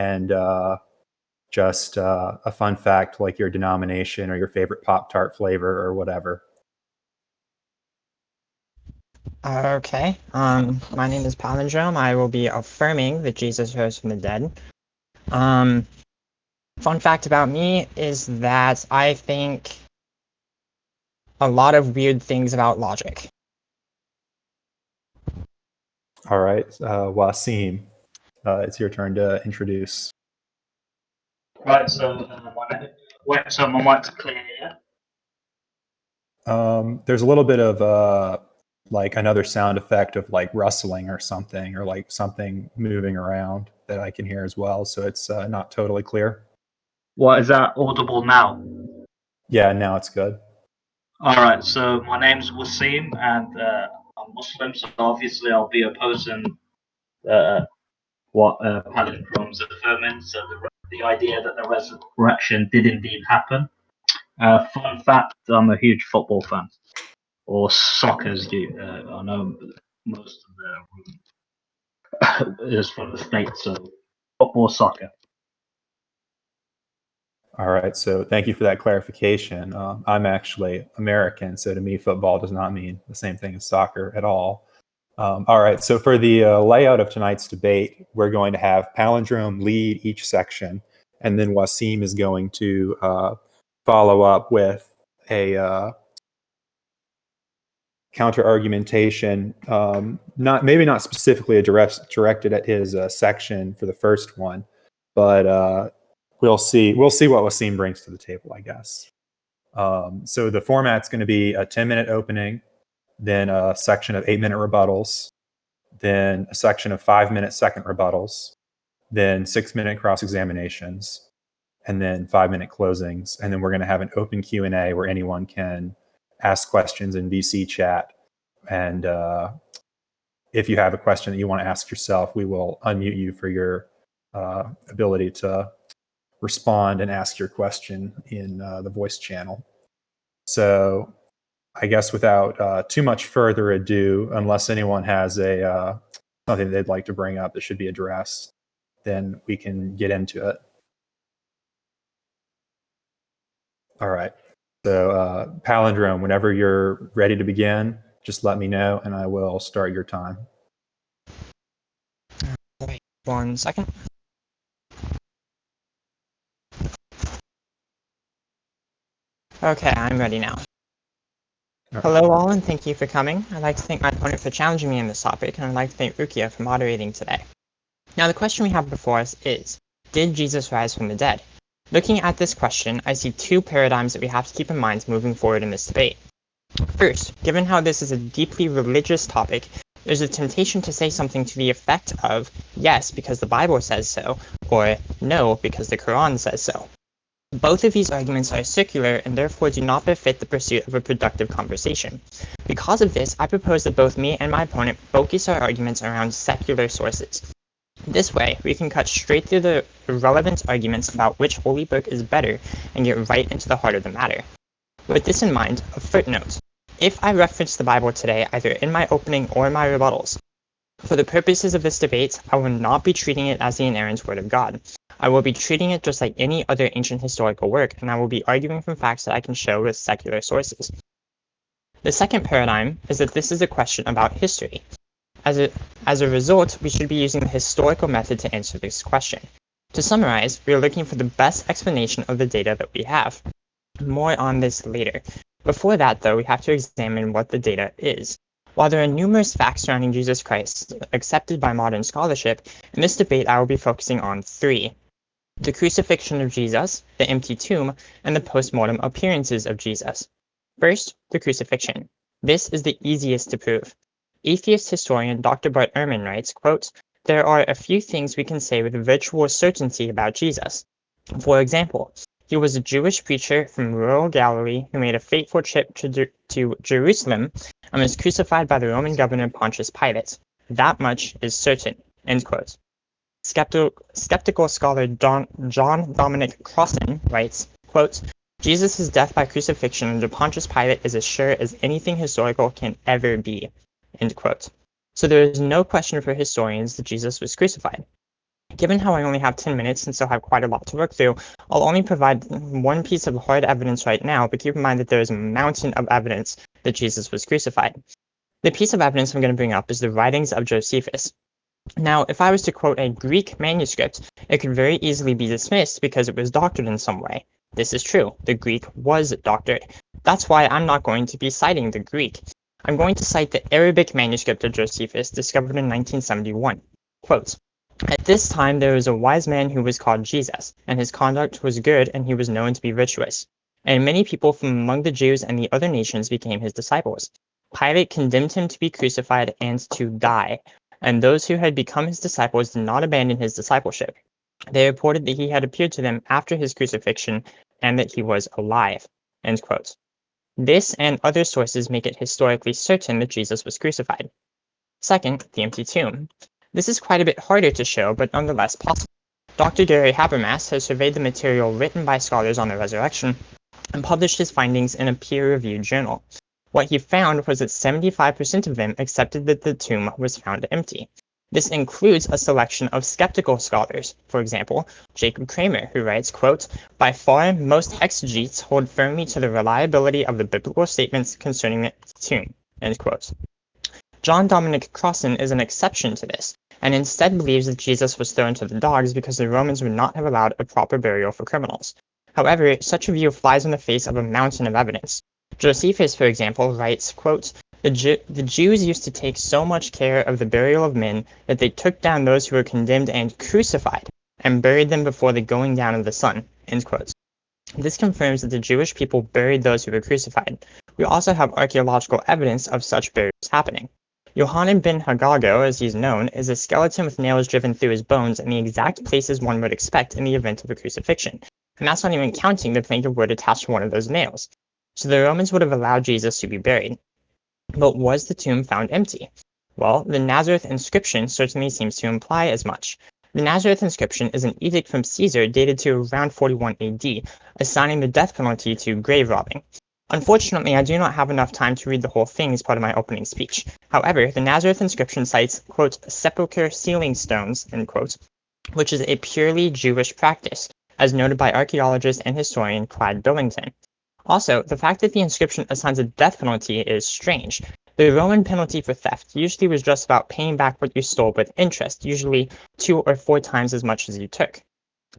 and just a fun fact like your denomination or your favorite Pop-Tart flavor or whatever. Okay. My name is Palindroam. I will be affirming that Jesus rose from the dead. Fun fact about me is that I think a lot of weird things about logic. All right, Wasim, it's your turn to introduce. Right, so wait, so my mic's clear, yeah? There's a little bit of like another sound effect of like rustling or something, or like something moving around that I can hear as well. So it's not totally clear. What, is that audible now? Yeah, now it's good. Alright, so my name's Wasim, and I'm Muslim, so obviously I'll be opposing what palindrome's affirming, so the idea that the resurrection did indeed happen. Fun fact, I'm a huge football fan, or soccer as I know most of the room is from the States, so football, soccer. All right, so thank you for that clarification. I'm actually American, so to me, football does not mean the same thing as soccer at all. All right, so for the layout of tonight's debate, we're going to have Palindrome lead each section, and then Wasim is going to follow up with a counter argumentation, maybe not specifically directed at his section for the first one, but we'll see what Wasim brings to the table, I guess. So the format's going to be a 10-minute opening, then a section of 8-minute rebuttals, then a section of 5-minute second rebuttals, then 6-minute cross-examinations, and then 5-minute closings. And then we're going to have an open Q&A where anyone can ask questions in VC chat. And if you have a question that you want to ask yourself, we will unmute you for your ability to respond and ask your question in the voice channel. So I guess without too much further ado, unless anyone has something they'd like to bring up that should be addressed, then we can get into it. All right. So Palindrome, whenever you're ready to begin, just let me know and I will start your time. Wait 1 second. Okay, I'm ready now. Hello all, and thank you for coming. I'd like to thank my opponent for challenging me in this topic, and I'd like to thank Rukia for moderating today. Now, the question we have before us is, did Jesus rise from the dead? Looking at this question, I see two paradigms that we have to keep in mind moving forward in this debate. First, given how this is a deeply religious topic, there's a temptation to say something to the effect of, yes, because the Bible says so, or no, because the Quran says so. Both of these arguments are circular and therefore do not befit the pursuit of a productive conversation. Because of this, I propose that both me and my opponent focus our arguments around secular sources. This way, we can cut straight through the irrelevant arguments about which holy book is better and get right into the heart of the matter. With this in mind, a footnote. If I reference the Bible today either in my opening or in my rebuttals, for the purposes of this debate, I will not be treating it as the inerrant word of God. I will be treating it just like any other ancient historical work, and I will be arguing from facts that I can show with secular sources. The second paradigm is that this is a question about history. As a result, we should be using the historical method to answer this question. To summarize, we are looking for the best explanation of the data that we have. More on this later. Before that, though, we have to examine what the data is. While there are numerous facts surrounding Jesus Christ accepted by modern scholarship, in this debate I will be focusing on three: the crucifixion of Jesus, the empty tomb, and the post-mortem appearances of Jesus. First, the crucifixion. This is the easiest to prove. Atheist historian Dr. Bart Ehrman writes, quote, "There are a few things we can say with virtual certainty about Jesus. For example, he was a Jewish preacher from rural Galilee who made a fateful trip to Jerusalem and was crucified by the Roman governor Pontius Pilate. That much is certain." End quote. Skeptical scholar John Dominic Crossan writes, quote, "Jesus' death by crucifixion under Pontius Pilate is as sure as anything historical can ever be." End quote. So there is no question for historians that Jesus was crucified. Given how I only have 10 minutes and still have quite a lot to work through, I'll only provide one piece of hard evidence right now, but keep in mind that there is a mountain of evidence that Jesus was crucified. The piece of evidence I'm going to bring up is the writings of Josephus. Now, if I was to quote a Greek manuscript, it could very easily be dismissed because it was doctored in some way. This is true. The Greek was doctored. That's why I'm not going to be citing the Greek. I'm going to cite the Arabic manuscript of Josephus discovered in 1971. Quote, "At this time there was a wise man who was called Jesus, and his conduct was good, and he was known to be virtuous. And many people from among the Jews and the other nations became his disciples. Pilate condemned him to be crucified and to die. And those who had become his disciples did not abandon his discipleship. They reported that he had appeared to them after his crucifixion and that he was alive." End quote. This and other sources make it historically certain that Jesus was crucified. Second, the empty tomb. This is quite a bit harder to show, but nonetheless possible. Dr. Gary Habermas has surveyed the material written by scholars on the resurrection and published his findings in a peer-reviewed journal. What he found was that 75% of them accepted that the tomb was found empty. This includes a selection of skeptical scholars, for example, Jacob Kramer, who writes, quote, "By far, most exegetes hold firmly to the reliability of the biblical statements concerning the tomb," end quote. John Dominic Crossan is an exception to this, and instead believes that Jesus was thrown to the dogs because the Romans would not have allowed a proper burial for criminals. However, such a view flies in the face of a mountain of evidence. Josephus, for example, writes, quote, the Jews used to take so much care of the burial of men that they took down those who were condemned and crucified, and buried them before the going down of the sun," end quote. This confirms that the Jewish people buried those who were crucified. We also have archaeological evidence of such burials happening. Yohanan ben Hagago, as he's known, is a skeleton with nails driven through his bones in the exact places one would expect in the event of a crucifixion. And that's not even counting the plaintive word attached to one of those nails. So the Romans would have allowed Jesus to be buried. But was the tomb found empty? Well, the Nazareth inscription certainly seems to imply as much. The Nazareth inscription is an edict from Caesar dated to around 41 AD, assigning the death penalty to grave robbing. Unfortunately, I do not have enough time to read the whole thing as part of my opening speech. However, the Nazareth inscription cites, quote, "sepulchre sealing stones," end quote, which is a purely Jewish practice, as noted by archaeologist and historian Clyde Billington. Also, the fact that the inscription assigns a death penalty is strange. The Roman penalty for theft usually was just about paying back what you stole with interest, usually 2 or 4 times as much as you took.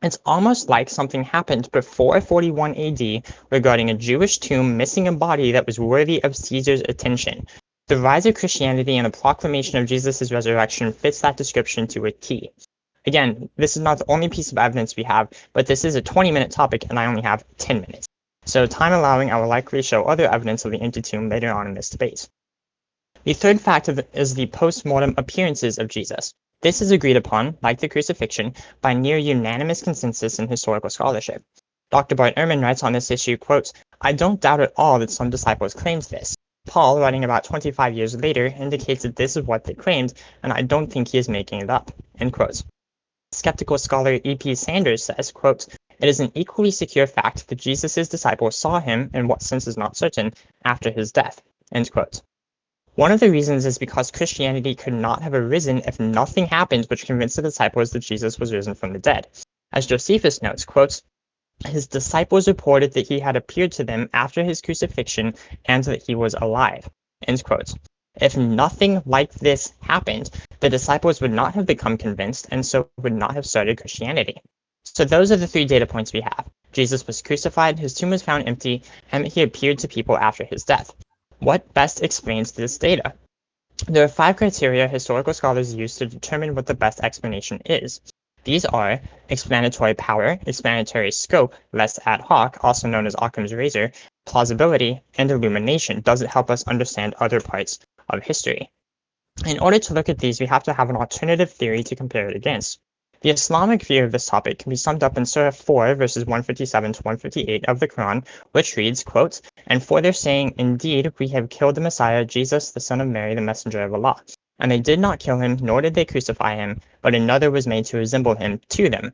It's almost like something happened before 41 AD regarding a Jewish tomb missing a body that was worthy of Caesar's attention. The rise of Christianity and the proclamation of Jesus' resurrection fits that description to a T. Again, this is not the only piece of evidence we have, but this is a 20-minute topic and I only have 10 minutes. So time allowing, I will likely show other evidence of the empty tomb later on in this debate. The third fact is the post-mortem appearances of Jesus. This is agreed upon, like the crucifixion, by near unanimous consensus in historical scholarship. Dr. Bart Ehrman writes on this issue, quote, "I don't doubt at all that some disciples claimed this. Paul, writing about 25 years later, indicates that this is what they claimed, and I don't think he is making it up," end quote. Skeptical scholar E.P. Sanders says, quote, "It is an equally secure fact that Jesus' disciples saw him, in what sense is not certain, after his death," end quote. One of the reasons is because Christianity could not have arisen if nothing happened which convinced the disciples that Jesus was risen from the dead. As Josephus notes, quote, "His disciples reported that he had appeared to them after his crucifixion and that he was alive," end quote. If nothing like this happened, the disciples would not have become convinced and so would not have started Christianity. So those are the 3 data points we have. Jesus was crucified, his tomb was found empty, and he appeared to people after his death. What best explains this data? There are 5 criteria historical scholars use to determine what the best explanation is. These are explanatory power, explanatory scope, less ad hoc, also known as Occam's razor, plausibility, and illumination. Does it help us understand other parts of history? In order to look at these, we have to have an alternative theory to compare it against. The Islamic view of this topic can be summed up in Surah 4, verses 157 to 158 of the Quran, which reads, quote, "And for their saying, indeed, we have killed the Messiah, Jesus, the son of Mary, the messenger of Allah. And they did not kill him, nor did they crucify him, but another was made to resemble him to them.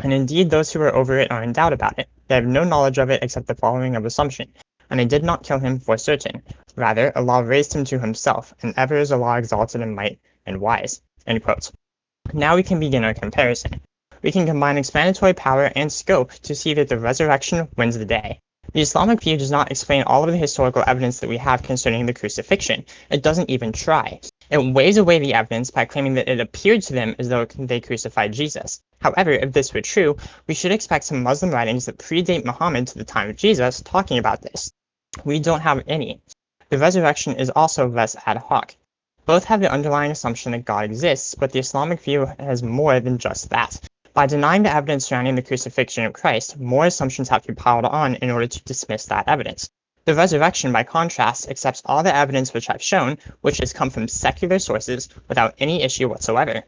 And indeed, those who are over it are in doubt about it. They have no knowledge of it except the following of assumption. And they did not kill him for certain. Rather, Allah raised him to himself, and ever is Allah exalted in might and wise." End quote. Now we can begin our comparison. We can combine explanatory power and scope to see that the resurrection wins the day. The Islamic view does not explain all of the historical evidence that we have concerning the crucifixion. It doesn't even try. It weighs away the evidence by claiming that it appeared to them as though they crucified Jesus. However, if this were true, we should expect some Muslim writings that predate Muhammad to the time of Jesus talking about this. We don't have any. The resurrection is also less ad hoc. Both have the underlying assumption that God exists, but the Islamic view has more than just that. By denying the evidence surrounding the crucifixion of Christ, more assumptions have to be piled on in order to dismiss that evidence. The resurrection, by contrast, accepts all the evidence which I've shown, which has come from secular sources without any issue whatsoever.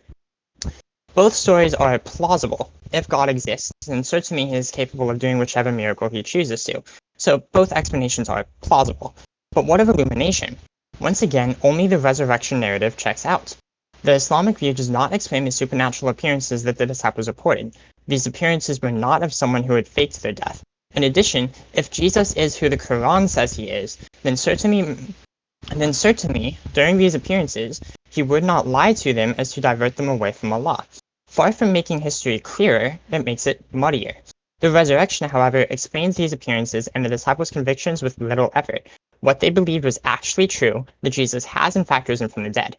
Both stories are plausible. If God exists, then certainly he is capable of doing whichever miracle he chooses to. So both explanations are plausible. But what of illumination? Once again, only the resurrection narrative checks out. The Islamic view does not explain the supernatural appearances that the disciples reported. These appearances were not of someone who had faked their death. In addition, if Jesus is who the Quran says he is, then certainly, during these appearances, he would not lie to them as to divert them away from Allah. Far from making history clearer, it makes it muddier. The resurrection, however, explains these appearances and the disciples' convictions with little effort. What they believed was actually true, that Jesus has in fact risen from the dead.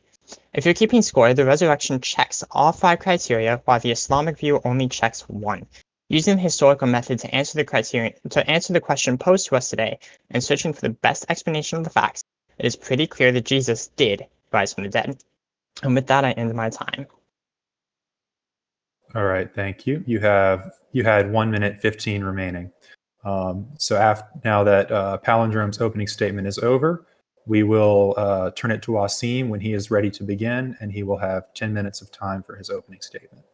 If you're keeping score, the resurrection checks all 5 criteria, while the Islamic view only checks 1. Using the historical method to answer the question posed to us today, and searching for the best explanation of the facts, it is pretty clear that Jesus did rise from the dead. And with that, I end my time. All right, thank you. You had 1 minute 15 remaining. Now that Palindrome's opening statement is over, we will turn it to Wasim when he is ready to begin, and he will have 10 minutes of time for his opening statement.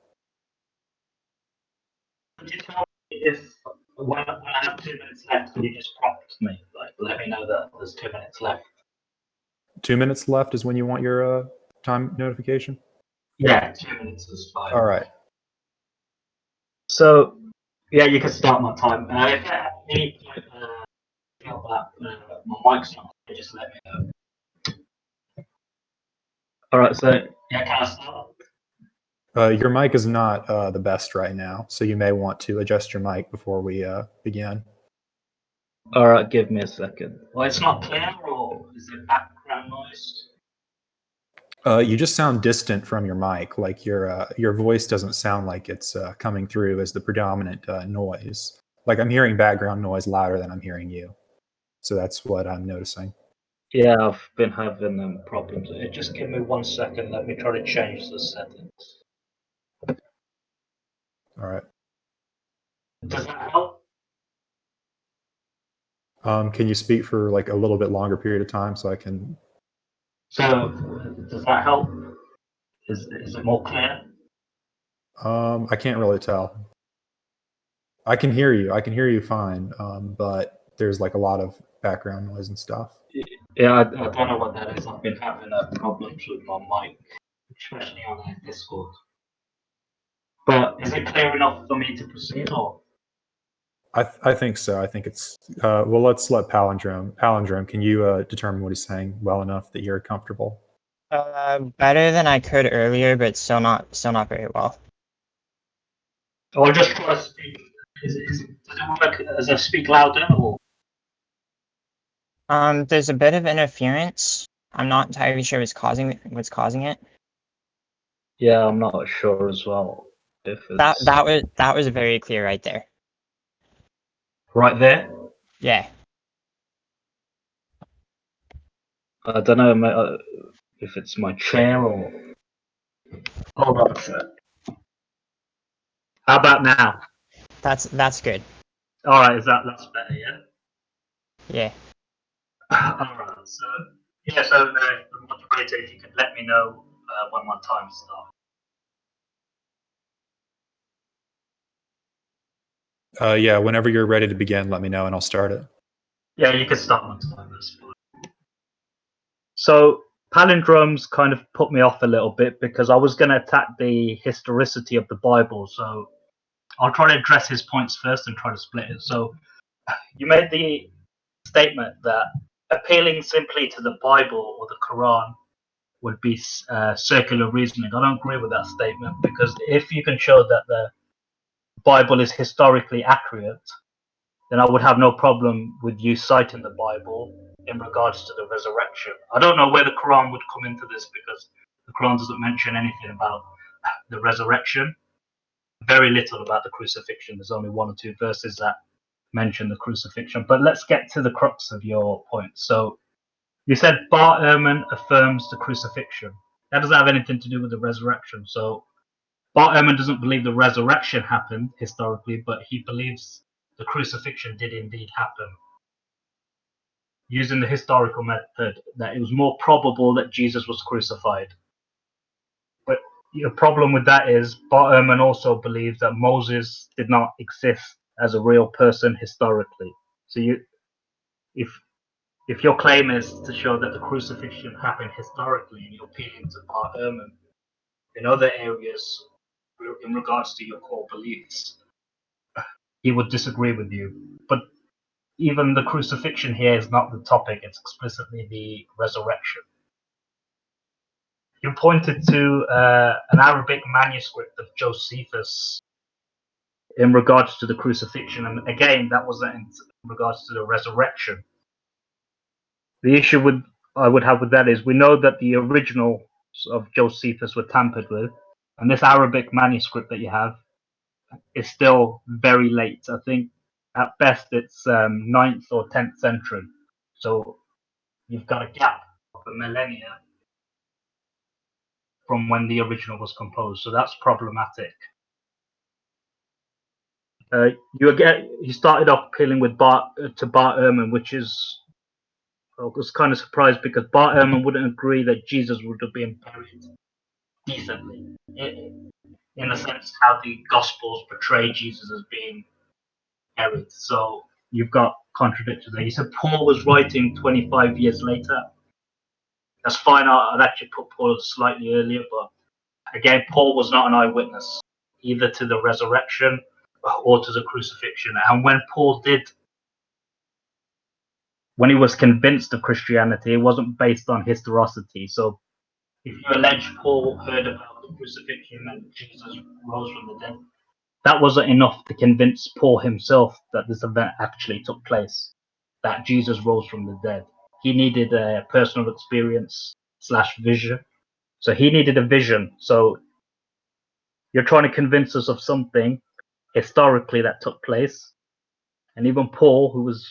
Could you tell me if when I have 2 minutes left, could you just prompt me? Like, let me know that there's 2 minutes left. 2 minutes left is when you want your time notification? Yeah, 2 minutes is fine. All right. So, yeah, you can start my time. If at any point feel that my mic's not, just let me know. All right, so yeah, can I start? Your mic is not the best right now, so you may want to adjust your mic before we begin. All right, give me a second. Well, it's not clear, or is it background noise? You just sound distant from your mic, like your voice doesn't sound like it's coming through as the predominant noise. Like I'm hearing background noise louder than I'm hearing you. So that's what I'm noticing. Yeah, I've been having problems. Just give me 1 second. Let me try to change the settings. All right. Does that help? Can you speak for like a little bit longer period of time so I can? So, does that help? Is it more clear? I can't really tell. I can hear you. I can hear you fine, but there's like a lot of background noise and stuff. Yeah, I don't know what that is. I've been having problems with my mic, especially on Discord. But is it clear enough for me to proceed, or? I think so. I think it's well. Let's let Palindrome. Palindrome, can you determine what he's saying well enough that you're comfortable? Better than I could earlier, but still not very well. I'll just try to speak. Does it work as I speak louder, or? There's a bit of interference. I'm not entirely sure what's causing it. Yeah, I'm not sure as well. If it's That was very clear right there. right there. Yeah. I don't know if it's my chair or. Hold on a sec. How about now? That's good. All right, that's better? Yeah. Yeah. All right. So yeah. So the moderator, if you could let me know when my time starts. Yeah, whenever you're ready to begin, let me know and I'll start it. Yeah, you can start my time. That's fine. So palindromes kind of put me off a little bit because I was going to attack the historicity of the Bible. So I'll try to address his points first and try to split it. So you made the statement that appealing simply to the Bible or the Quran would be circular reasoning. I don't agree with that statement, because if you can show that the Bible is historically accurate, then I would have no problem with you citing the Bible in regards to the resurrection. I don't know where the Quran would come into this, because the Quran doesn't mention anything about the resurrection, very little about the crucifixion. There's only 1 or 2 verses that mention the crucifixion. But let's get to the crux of your point. So you said Bart Ehrman affirms the crucifixion. That doesn't have anything to do with the resurrection. So Bart Ehrman doesn't believe the resurrection happened historically, but he believes the crucifixion did indeed happen. Using the historical method, that it was more probable that Jesus was crucified. But the problem with that is Bart Ehrman also believes that Moses did not exist as a real person historically. So if your claim is to show that the crucifixion happened historically, and you're appealing to Bart Ehrman in other areas in regards to your core beliefs, he would disagree with you. But even the crucifixion here is not the topic, it's explicitly the resurrection. You pointed to an Arabic manuscript of Josephus in regards to the crucifixion, and again, that wasn't in regards to the resurrection. The issue I would have with that is we know that the original of Josephus were tampered with, and this Arabic manuscript that you have is still very late. I think at best it's 9th or 10th century. So you've got a gap of a millennia from when the original was composed. So that's problematic. You started off appealing with Bart Ehrman, which is, I was kind of surprised, because Bart Ehrman wouldn't agree that Jesus would have been buried decently, in the sense how the Gospels portray Jesus as being buried. So you've got contradictions there. You said Paul was writing 25 years later. That's fine. I'd actually put Paul slightly earlier, but again, Paul was not an eyewitness either to the resurrection or to the crucifixion. And when he was convinced of Christianity, it wasn't based on historicity. So if you allege Paul heard about the crucifixion and Jesus rose from the dead, that wasn't enough to convince Paul himself that this event actually took place, that Jesus rose from the dead. He needed a personal experience / vision. So he needed a vision. So you're trying to convince us of something historically that took place. And even Paul, who was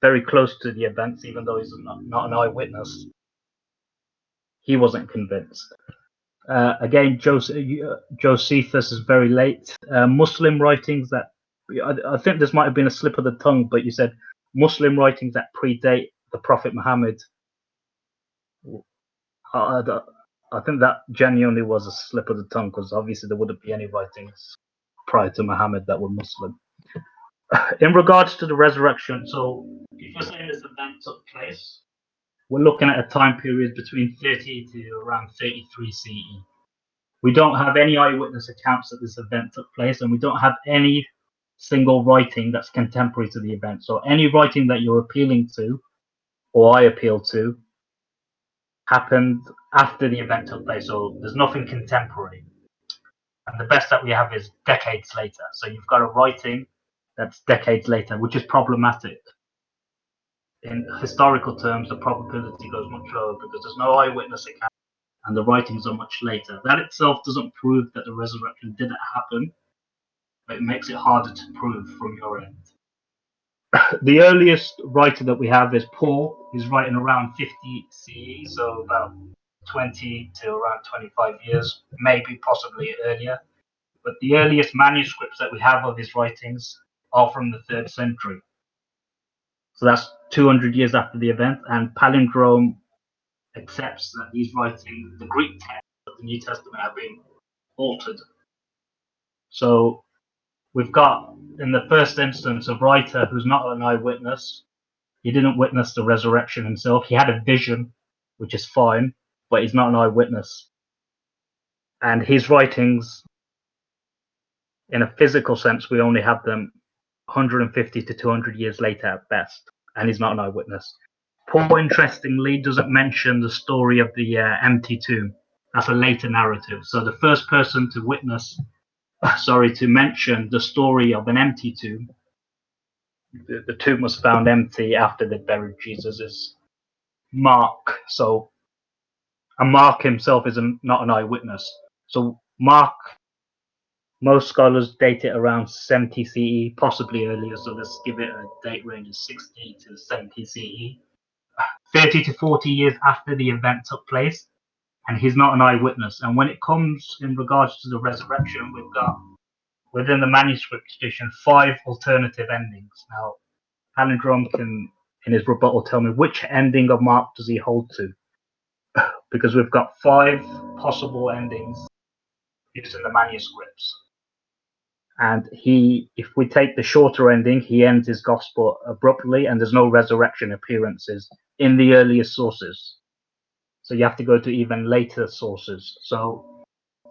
very close to the events, even though he's not an eyewitness, he wasn't convinced. Again, Josephus is very late. Muslim writings that, I think this might have been a slip of the tongue, but you said Muslim writings that predate the Prophet Muhammad. I think that genuinely was a slip of the tongue, because obviously there wouldn't be any writings prior to Muhammad that were Muslim. In regards to the resurrection, so if you're saying this event took place, we're looking at a time period between 30 to around 33 CE. We don't have any eyewitness accounts that this event took place, and we don't have any single writing that's contemporary to the event. So any writing that you're appealing to, or I appeal to, happened after the event took place. So there's nothing contemporary. And the best that we have is decades later. So you've got a writing that's decades later, which is problematic. In historical terms, the probability goes much lower because there's no eyewitness account and the writings are much later. That itself doesn't prove that the resurrection didn't happen, but it makes it harder to prove from your end. The earliest writer that we have is Paul. He's writing around 50 CE, so about 20 to around 25 years, maybe possibly earlier. But the earliest manuscripts that we have of his writings are from the 3rd century. So that's 200 years after the event, and palindroam accepts that these writings, the Greek text of the New Testament, have been altered. So we've got, in the first instance, a writer who's not an eyewitness. He didn't witness the resurrection himself. He had a vision, which is fine, but he's not an eyewitness. And his writings, in a physical sense, we only have them 150 to 200 years later at best, and he's not an eyewitness. Paul, interestingly, doesn't mention the story of the empty tomb. That's a later narrative. So the first person to witness, to mention the story of an empty tomb, the tomb was found empty after they buried Jesus, is Mark. So, and Mark himself is not an eyewitness. So Mark, most scholars date it around 70 CE, possibly earlier. So let's give it a date range of 60 to 70 CE. 30 to 40 years after the event took place, and he's not an eyewitness. And when it comes in regards to the resurrection, we've got within the manuscript tradition 5 alternative endings. Now, Palindroam can, in his rebuttal, tell me which ending of Mark does he hold to, because we've got 5 possible endings used in the manuscripts. And if we take the shorter ending, he ends his gospel abruptly, and there's no resurrection appearances in the earliest sources. So you have to go to even later sources. So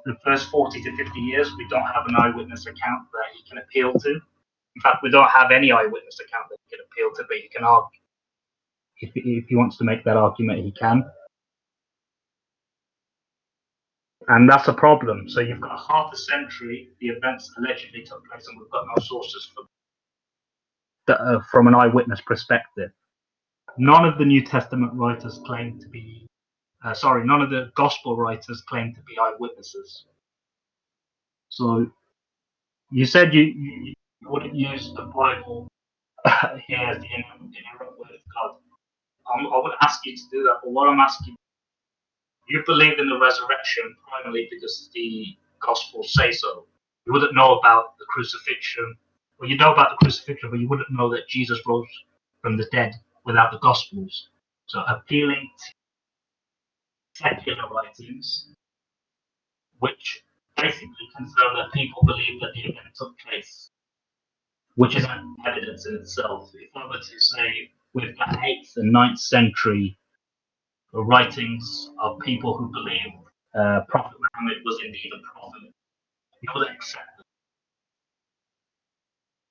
the first 40 to 50 years, we don't have an eyewitness account that he can appeal to. In fact, we don't have any eyewitness account that he can appeal to, but he can argue. If he wants to make that argument, he can. And that's a problem. So you've got half a century, the events allegedly took place, and we've got no sources from an eyewitness perspective. None of the New Testament writers claim to be, none of the gospel writers claim to be eyewitnesses. So you said you wouldn't use the Bible here as the inerrant word of God. I wouldn't ask you to do that, but what I'm asking you believe in the resurrection primarily because the Gospels say so. You wouldn't know about the crucifixion, well, you know about the crucifixion, but you wouldn't know that Jesus rose from the dead without the Gospels. So appealing to secular writings, which basically confirm that people believe that the event took place, which is an evidence in itself. If I were to say we've got 8th and 9th century writings of people who believe Prophet Muhammad was indeed a prophet, you would accept them.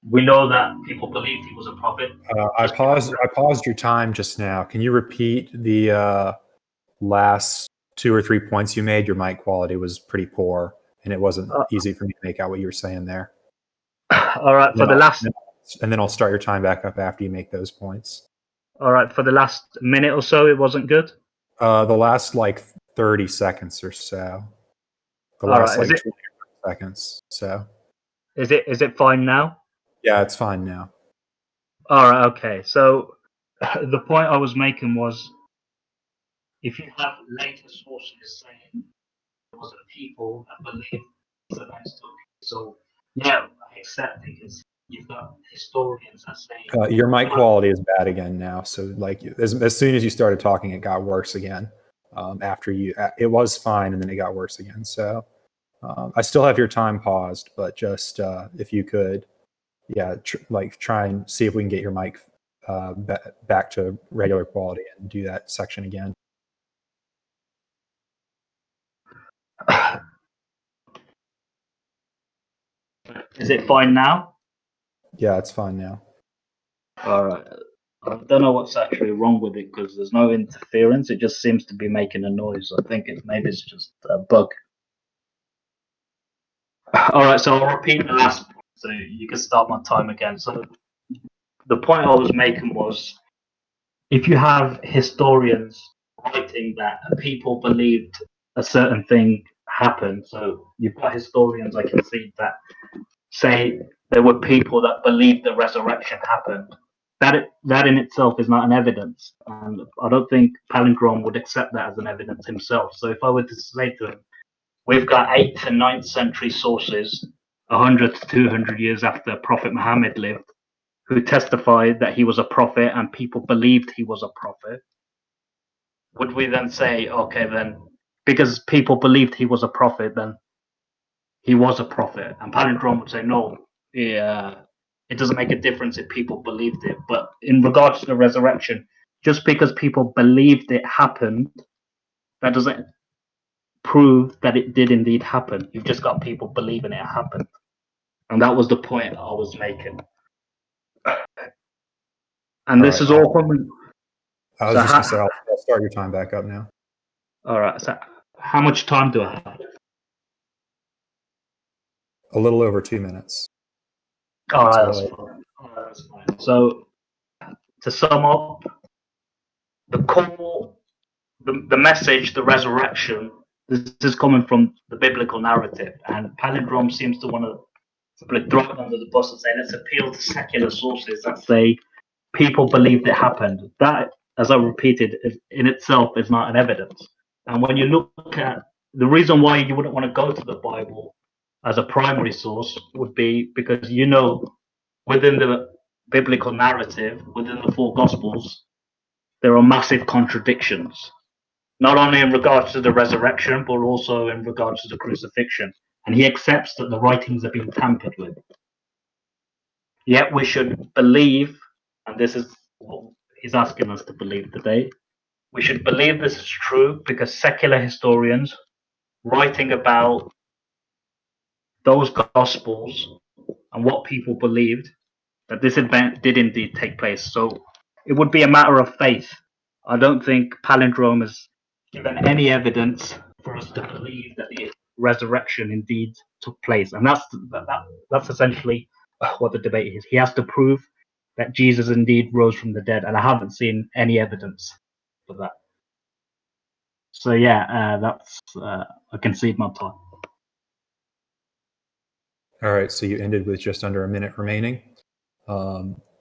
We know that people believed he was a prophet. I paused your time just now. Can you repeat the last 2 or 3 points you made? Your mic quality was pretty poor, and it wasn't easy for me to make out what you were saying there. All right, and then I'll start your time back up after you make those points. All right, for the last minute or so, it wasn't good. The last 30 seconds or so. The last 20 seconds. So. Is it fine now? Yeah, it's fine now. All right, okay. So the point I was making was, if you have later sources saying there was a people that believed these events took place, so yeah, I accept it because you've got historians that say your mic quality is bad again now. So as soon as you started talking, it got worse again. It was fine, and then it got worse again. So I still have your time paused, but just if you could, try and see if we can get your mic back to regular quality and do that section again. Is it fine now? Yeah, it's fine now. All right. I don't know what's actually wrong with it because there's no interference. It just seems to be making a noise. I think maybe it's just a bug. All right, so I'll repeat the last point so you can start my time again. So the point I was making was, if you have historians writing that people believed a certain thing happened, so you've got historians, I can see, that say there were people that believed the resurrection happened. That in itself is not an evidence, and I don't think Palindroam would accept that as an evidence himself. So if I were to say to him, we've got 8th and 9th century sources, 100 to 200 years after Prophet Muhammad lived, who testified that he was a prophet and people believed he was a prophet, would we then say, okay, then because people believed he was a prophet, then he was a prophet? And Palindroam would say, no, it doesn't make a difference if people believed it. But in regards to the resurrection, just because people believed it happened, that doesn't prove that it did indeed happen. You've just got people believing it happened. And that was the point I was making. And this is all coming. I was just going to say, I'll start your time back up now. All right. So how much time do I have? A little over 2 minutes. All right, that's fine. That's fine. So to sum up, the core, the message, the resurrection, this is coming from the biblical narrative, and palindrome seems to want to throw it under the bus and say, let's appeal to secular sources that say people believed it happened. That, as I repeated, in itself is not an evidence. And when you look at the reason why you wouldn't want to go to the Bible as a primary source would be because within the biblical narrative, within the four Gospels, there are massive contradictions, not only in regards to the resurrection, but also in regards to the crucifixion. And he accepts that the writings have been tampered with. Yet we should believe, and this is what he's asking us to believe today, we should believe this is true because secular historians writing about those Gospels and what people believed, that this event did indeed take place. So it would be a matter of faith. I don't think palindrome has given any evidence for us to believe that the resurrection indeed took place, and that's essentially what the debate is. He has to prove that Jesus indeed rose from the dead, and I haven't seen any evidence for that. So yeah, that's I concede my time. All right, so you ended with just under a minute remaining.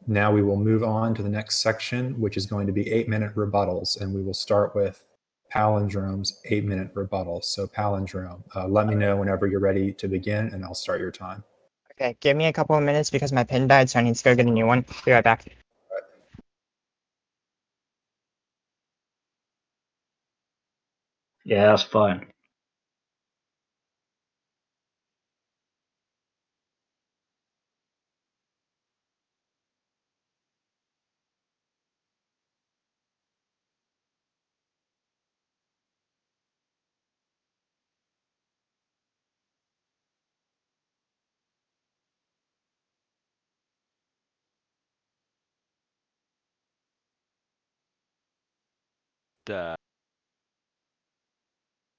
Now we will move on to the next section, which is going to be 8-minute rebuttals, and we will start with Palindrome's 8-minute rebuttal. So Palindrome, let me know whenever you're ready to begin, and I'll start your time. Okay, give me a couple of minutes because my pen died, so I need to go get a new one. Be right back. Yeah, that's fine.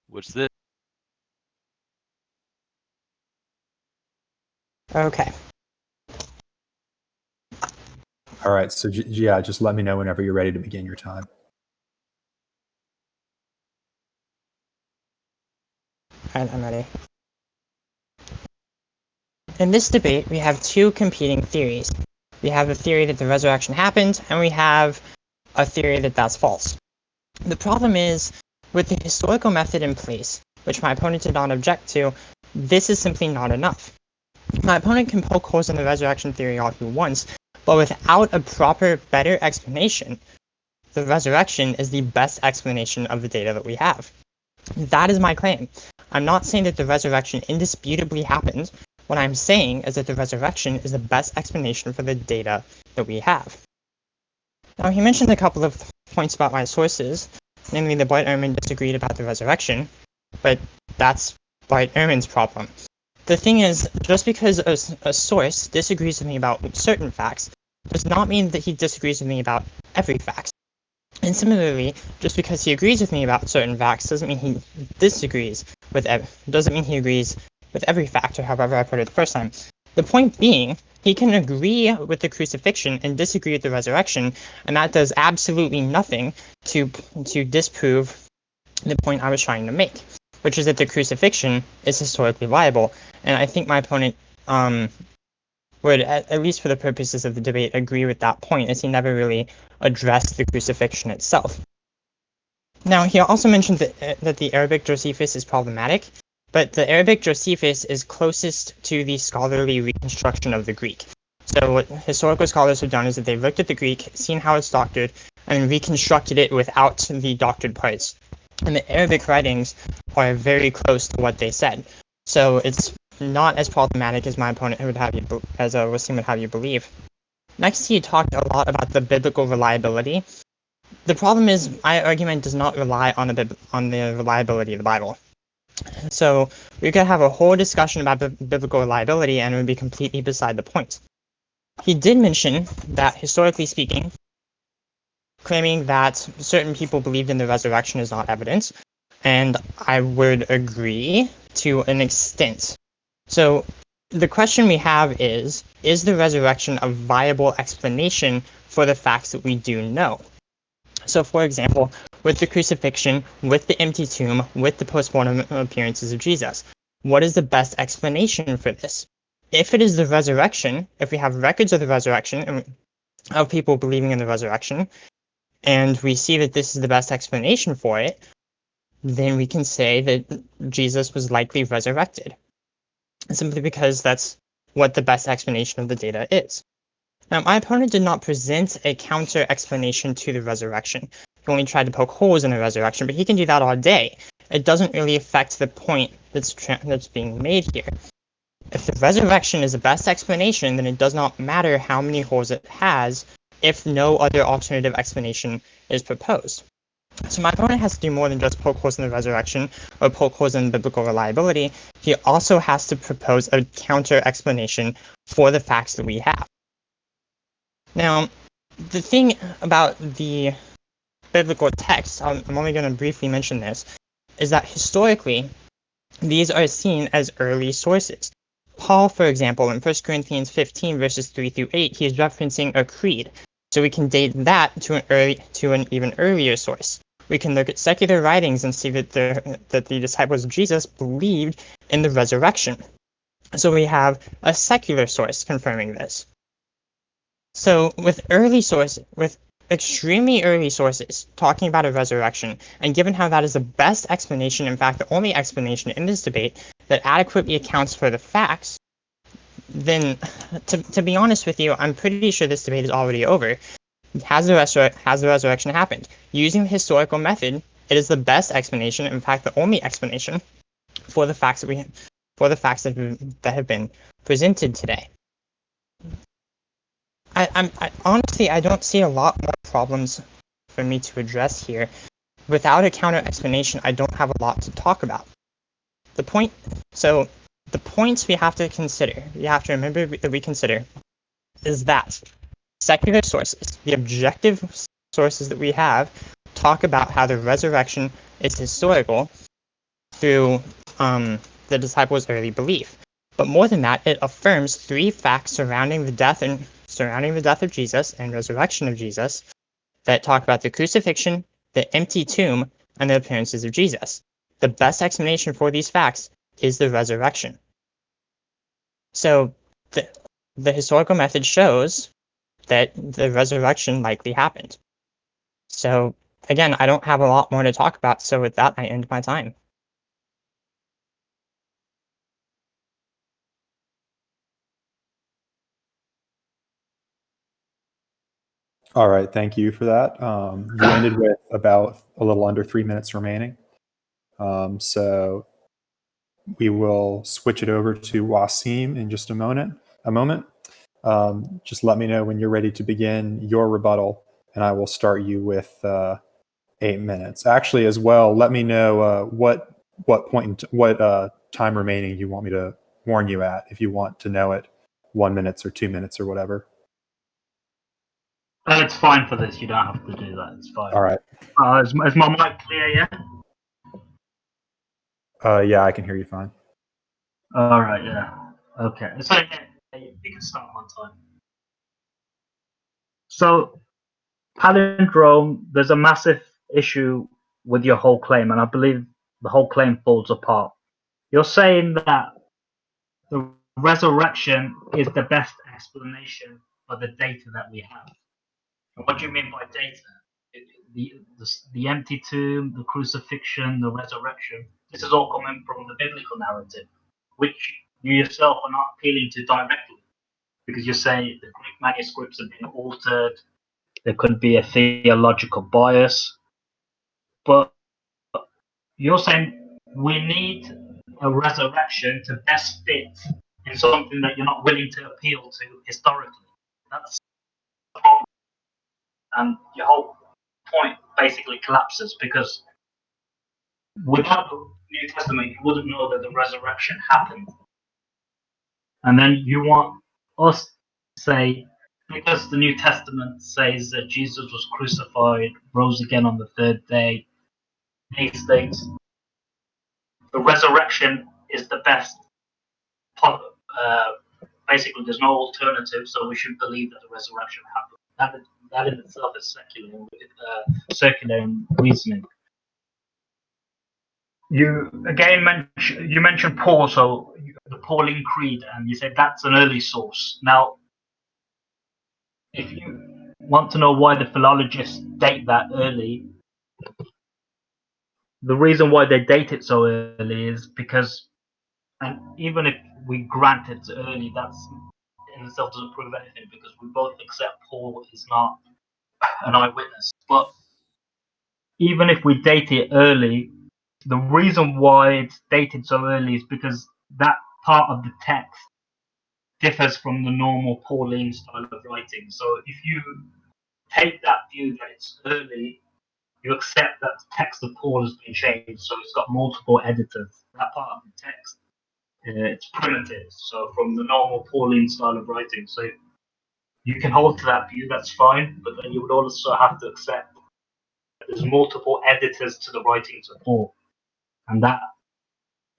What's this? Okay. All right, so yeah, just let me know whenever you're ready to begin your time. All right, I'm ready. In this debate, we have two competing theories. We have a theory that the resurrection happened, and we have a theory that that's false. The problem is, with the historical method in place, which my opponent did not object to, this is simply not enough. My opponent can poke holes in the resurrection theory all he wants, but without a proper, better explanation, the resurrection is the best explanation of the data that we have. That is my claim. I'm not saying that the resurrection indisputably happened. What I'm saying is that the resurrection is the best explanation for the data that we have. Now, he mentioned a couple of points about my sources, namely that Dwight Ehrman disagreed about the resurrection, but that's Dwight Ehrman's problem. The thing is, just because a source disagrees with me about certain facts does not mean that he disagrees with me about every fact. And similarly, just because he agrees with me about certain facts doesn't mean he disagrees with doesn't mean he agrees with every fact, or however I put it the first time. The point being, he can agree with the crucifixion and disagree with the resurrection, and that does absolutely nothing to disprove the point I was trying to make, which is that the crucifixion is historically viable. And I think my opponent would, at least for the purposes of the debate, agree with that point, as he never really addressed the crucifixion itself. Now, he also mentioned that the Arabic Josephus is problematic, but the Arabic Josephus is closest to the scholarly reconstruction of the Greek. So what historical scholars have done is that they've looked at the Greek, seen how it's doctored, and reconstructed it without the doctored parts. And the Arabic writings are very close to what they said. So it's not as problematic as my opponent would have you, as Wasim would have you believe. Next, he talked a lot about the biblical reliability. The problem is, my argument does not rely on the reliability of the Bible. So we could have a whole discussion about biblical reliability, and it would be completely beside the point. He did mention that, historically speaking, claiming that certain people believed in the resurrection is not evidence, and I would agree to an extent. So the question we have is the resurrection a viable explanation for the facts that we do know? So, for example, with the crucifixion, with the empty tomb, with the postmortem appearances of Jesus, what is the best explanation for this? If it is the resurrection, if we have records of the resurrection, of people believing in the resurrection, and we see that this is the best explanation for it, then we can say that Jesus was likely resurrected, simply because that's what the best explanation of the data is. Now, my opponent did not present a counter explanation to the resurrection. He only tried to poke holes in the resurrection, but he can do that all day. It doesn't really affect the point that's being made here. If the resurrection is the best explanation, then it does not matter how many holes it has if no other alternative explanation is proposed. So my opponent has to do more than just poke holes in the resurrection or poke holes in biblical reliability. He also has to propose a counter explanation for the facts that we have. Now, the thing about the biblical text, I'm only going to briefly mention this, is that historically, these are seen as early sources. Paul, for example, in 1 Corinthians 15, verses 3 through 8, he is referencing a creed. So we can date that to an even earlier source. We can look at secular writings and see that the disciples of Jesus believed in the resurrection. So we have a secular source confirming this. So with extremely early sources talking about a resurrection, and given how that is the best explanation, in fact, the only explanation in this debate that adequately accounts for the facts, then, to be honest with you, I'm pretty sure this debate is already over. Has the resurrection happened? Using the historical method, it is the best explanation, in fact, the only explanation for the facts that have been presented today. I honestly, I don't see a lot more problems for me to address here. Without a counter explanation, I don't have a lot to talk about. The points we have to consider, we have to remember that we consider, is that secular sources, the objective sources that we have, talk about how the resurrection is historical through the disciples' early belief. But more than that, it affirms three facts surrounding the death of Jesus and resurrection of Jesus that talk about the crucifixion, the empty tomb, and the appearances of Jesus. The best explanation for these facts is the resurrection. So the historical method shows that the resurrection likely happened. So again, I don't have a lot more to talk about, so with that, I end my time. All right, thank you for that. You ended with about a little under 3 minutes remaining. So we will switch it over to Wasim in just a moment. Just let me know when you're ready to begin your rebuttal, and I will start you with 8 minutes. Actually, as well, let me know what time remaining you want me to warn you at, if you want to know it 1 minute or 2 minutes or whatever. It's fine for this. You don't have to do that. It's fine. All right. Is my mic clear? Yeah. Yeah, I can hear you fine. All right. Yeah. Okay. So yeah, you can start one time. So palindrome, there's a massive issue with your whole claim, and I believe the whole claim falls apart. You're saying that the resurrection is the best explanation for the data that we have. And what do you mean by data? The empty tomb, the crucifixion, the resurrection. This is all coming from the biblical narrative, which you yourself are not appealing to directly, because you say the Greek manuscripts have been altered. There could be a theological bias, but you're saying we need a resurrection to best fit in something that you're not willing to appeal to historically. That's the problem. And your whole point basically collapses, because without the New Testament, you wouldn't know that the resurrection happened. And then you want us to say because the New Testament says that Jesus was crucified, rose again on the third day, these things, the resurrection is the best. Basically, there's no alternative, so we should believe that the resurrection happened. That in itself is circular in reasoning. You again mentioned Paul, so the Pauline Creed, and you said that's an early source. Now, if you want to know why the philologists date that early, the reason why they date it so early is because, and even if we grant it's early, that's in itself doesn't prove anything because we both accept Paul is not an eyewitness. But even if we date it early, the reason why it's dated so early is because that part of the text differs from the normal Pauline style of writing. So if you take that view that it's early, you accept that the text of Paul has been changed, so it's got multiple editors. That part of the text, it's primitive, so from the normal Pauline style of writing. So you can hold to that view, that's fine, but then you would also have to accept that there's multiple editors to the writings of Paul. And that,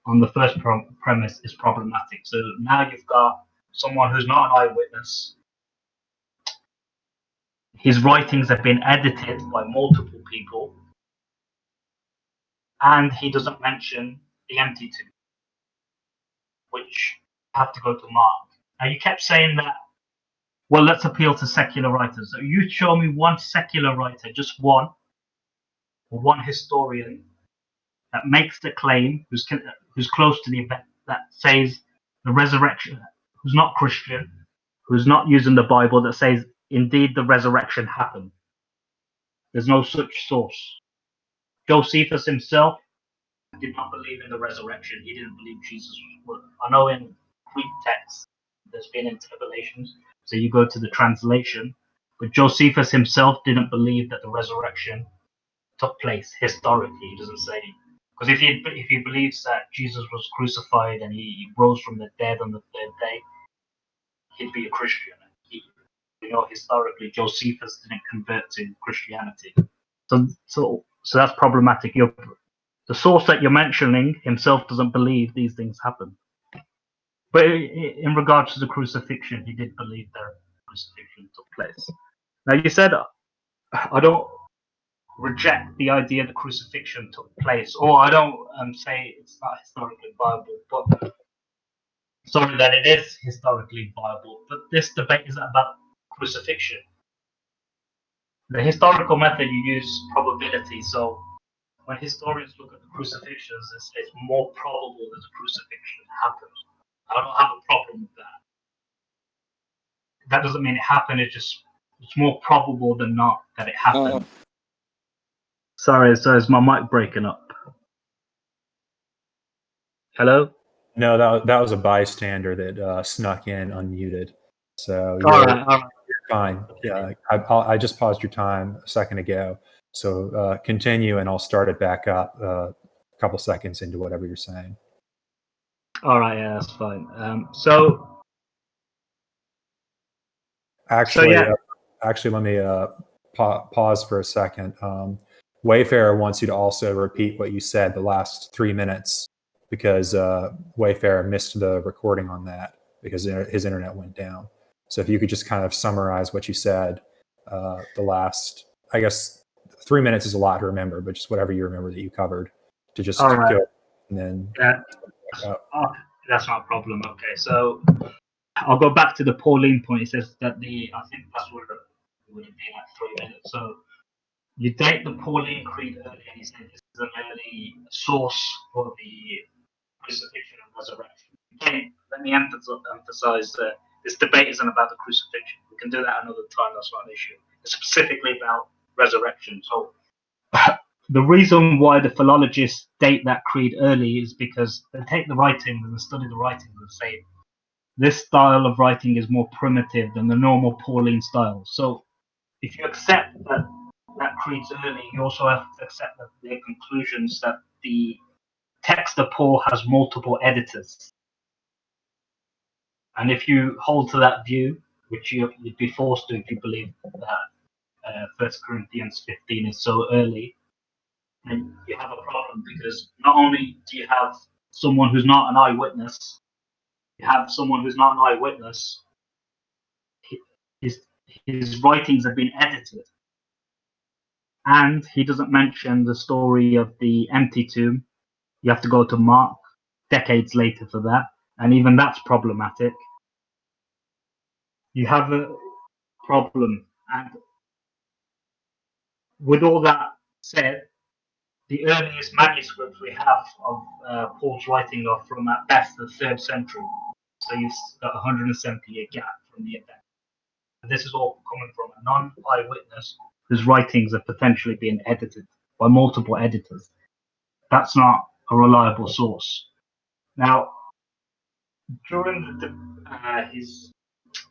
on the first premise, is problematic. So now you've got someone who's not an eyewitness. His writings have been edited by multiple people, and he doesn't mention the empty tomb, which have to go to Mark. Now you kept saying that, well, let's appeal to secular writers. So you show me one secular writer, just one, or one historian that makes the claim, who's close to the event, that says the resurrection, who's not Christian, who's not using the Bible, that says indeed the resurrection happened. There's no such source. Josephus himself did not believe in the resurrection. He didn't believe Jesus was. I know in Greek texts there's been interpolations, so you go to the translation, but Josephus himself didn't believe that the resurrection took place historically. He doesn't say, because if he believes that Jesus was crucified and he rose from the dead on the third day, he'd be a Christian. Historically, Josephus didn't convert to Christianity. So that's problematic. The source that you're mentioning himself doesn't believe these things happen. But in regards to the crucifixion, he did believe that crucifixion took place. Now, you said, I don't reject the idea that crucifixion took place, or I don't say it's not historically viable, but sorry, that it is historically viable. But this debate is about crucifixion. The historical method, you use probability. So when historians look at the crucifixions, it's more probable that the crucifixion happened. I don't have a problem with that. That doesn't mean it happened. It's more probable than not that it happened. Sorry, so is my mic breaking up? Hello? No, that was a bystander that snuck in unmuted. So All right. you're fine. Yeah, I just paused your time a second ago. So continue, and I'll start it back up a couple seconds into whatever you're saying. All right, yeah, that's fine. Actually, let me pause for a second. Wayfarer wants you to also repeat what you said the last 3 minutes, because Wayfarer missed the recording on that because his internet went down. So if you could just kind of summarize what you said, the last, I guess 3 minutes is a lot to remember, but just whatever you remember that you covered to just go, and then that's not a problem. Okay, so I'll go back to the Pauline point. It says that I think that's where it would have been like 3 minutes. So you date the Pauline Creed early, and you say this is an early source for the crucifixion and resurrection. Okay, let me emphasize that this debate isn't about the crucifixion. We can do that another time. That's not an issue. It's specifically about resurrection. So the reason why the philologists date that creed early is because they take the writings and study the writings and say this style of writing is more primitive than the normal Pauline style. So if you accept that creed's early, you also have to accept that their conclusions that the text of Paul has multiple editors. And if you hold to that view, which you'd be forced to if you believe that 1 Corinthians 15 is so early, then you have a problem, because not only do you have someone who's not an eyewitness, you have someone who's not an eyewitness, his writings have been edited. And he doesn't mention the story of the empty tomb. You have to go to Mark decades later for that, and even that's problematic. You have a problem, and with all that said, the earliest manuscripts we have of Paul's writing are from at best the 3rd century. So you've got 170-year gap from the event. And this is all coming from a non-eyewitness whose writings are potentially being edited by multiple editors. That's not a reliable source. Now, during his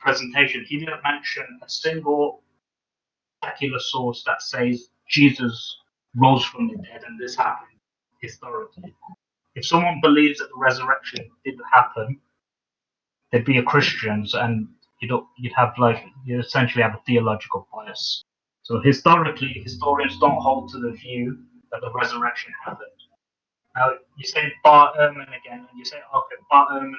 presentation, he didn't mention a single secular source that says Jesus rose from the dead and this happened historically. If someone believes that the resurrection didn't happen, they'd be a Christians, and you'd essentially have a theological bias. So historically, historians don't hold to the view that the resurrection happened. Now, you say Bart Ehrman again, and you say, okay, Bart Ehrman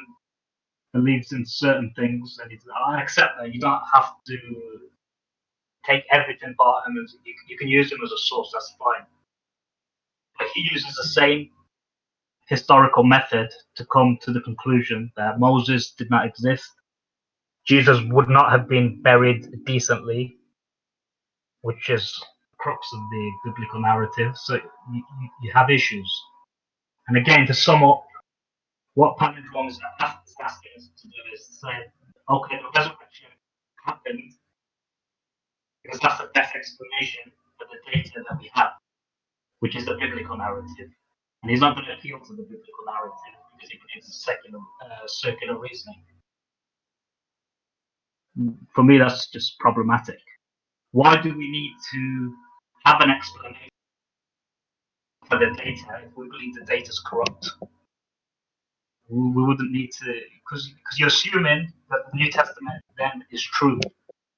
believes in certain things, and I accept that. You don't have to take everything Bart Ehrman. You can use him as a source, that's fine. But he uses the same historical method to come to the conclusion that Moses did not exist, Jesus would not have been buried decently, which is the crux of the biblical narrative. So you have issues. And again, to sum up, what palindrome is asking us to do is to say, okay, the resurrection happened because that's the best explanation for the data that we have, which is the biblical narrative. And he's not going to appeal to the biblical narrative because he believes in circular reasoning. For me, that's just problematic. Why do we need to have an explanation for the data if we believe the data is corrupt? We wouldn't need to, because you're assuming that the New Testament then is true.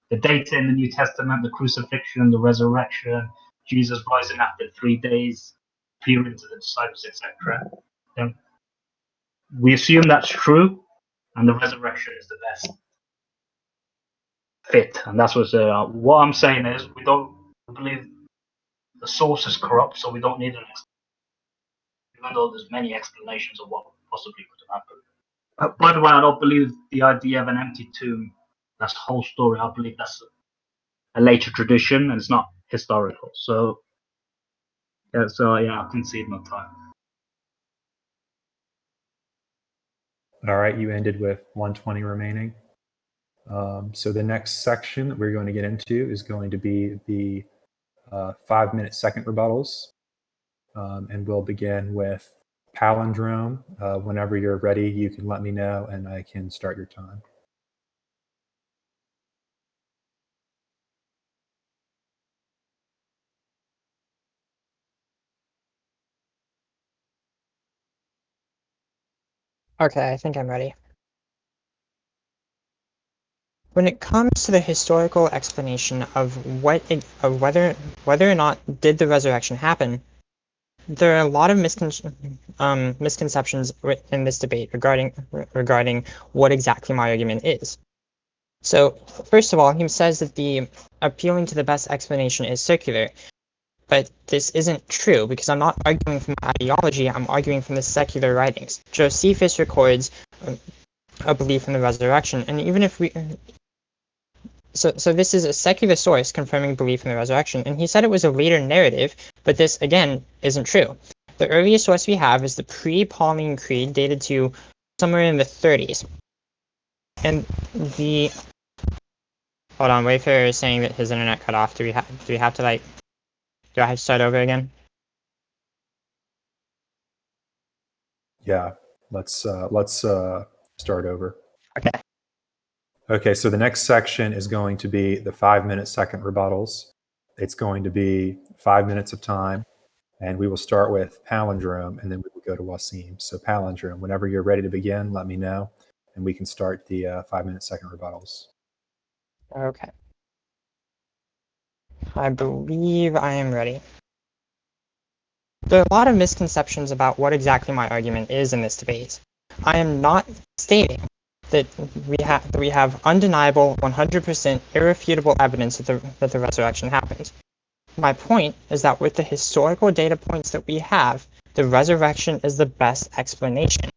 The data in the New Testament, the crucifixion, the resurrection, Jesus rising after 3 days, appearing to the disciples, etc. Then we assume that's true, and the resurrection is the best fit. And that's what I'm saying is we don't believe the source is corrupt, so we don't need an explanation, even though there's many explanations of what possibly could have happened. By the way, I don't believe the idea of an empty tomb, that's the whole story. I believe that's a later tradition and it's not historical. So I concede my time. All right, you ended with 120 remaining. So the next section that we're going to get into is going to be the 5-minute second rebuttals. And we'll begin with palindrome. Whenever you're ready, you can let me know and I can start your time. Okay, I think I'm ready. When it comes to the historical explanation of whether or not did the resurrection happen, there are a lot of misconceptions in this debate regarding what exactly my argument is. So, first of all, he says that the appealing to the best explanation is circular, but this isn't true because I'm not arguing from ideology, I'm arguing from the secular writings. Josephus records a belief in the resurrection, and even if we... So this is a secular source confirming belief in the resurrection, and he said it was a later narrative, but this, again, isn't true. The earliest source we have is the pre-Pauline Creed, dated to somewhere in the 30s. And the... Hold on, Wayfarer is saying that his internet cut off. Do I have to start over again? Yeah, let's start over. Okay. Okay, so the next section is going to be the 5-minute second rebuttals. It's going to be 5 minutes of time, and we will start with palindrome, and then we will go to Wasim. So palindrome, whenever you're ready to begin, let me know, and we can start the 5-minute second rebuttals. Okay. I believe I am ready. There are a lot of misconceptions about what exactly my argument is in this debate. I am not stating that we have undeniable, 100% irrefutable evidence that the resurrection happened. My point is that with the historical data points that we have, the resurrection is the best explanation.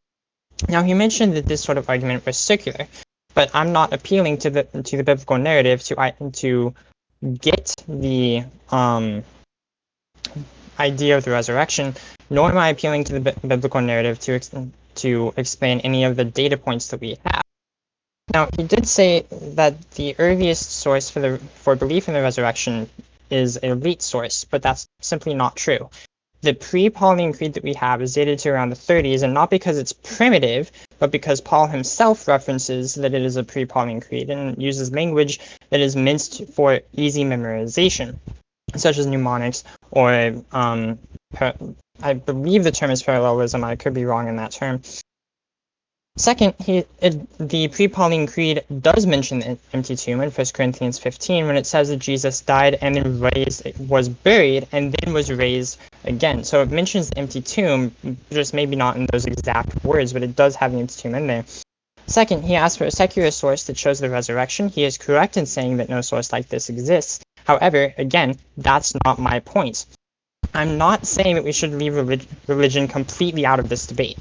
Now, he mentioned that this sort of argument was circular, but I'm not appealing to the biblical narrative to get the idea of the resurrection, nor am I appealing to the biblical narrative to explain any of the data points that we have. Now, he did say that the earliest source for belief in the resurrection is a late source, but that's simply not true. The pre-Pauline creed that we have is dated to around the 30s, and not because it's primitive, but because Paul himself references that it is a pre-Pauline creed and uses language that is meant for easy memorization, such as mnemonics or I believe the term is parallelism. I could be wrong in that term. Second, the pre-Pauline creed does mention the empty tomb in 1 Corinthians 15 when it says that Jesus died and then was buried and then was raised again. So it mentions the empty tomb, just maybe not in those exact words, but it does have the empty tomb in there. Second, he asked for a secular source that shows the resurrection. He is correct in saying that no source like this exists. However, again, that's not my point. I'm not saying that we should leave religion completely out of this debate.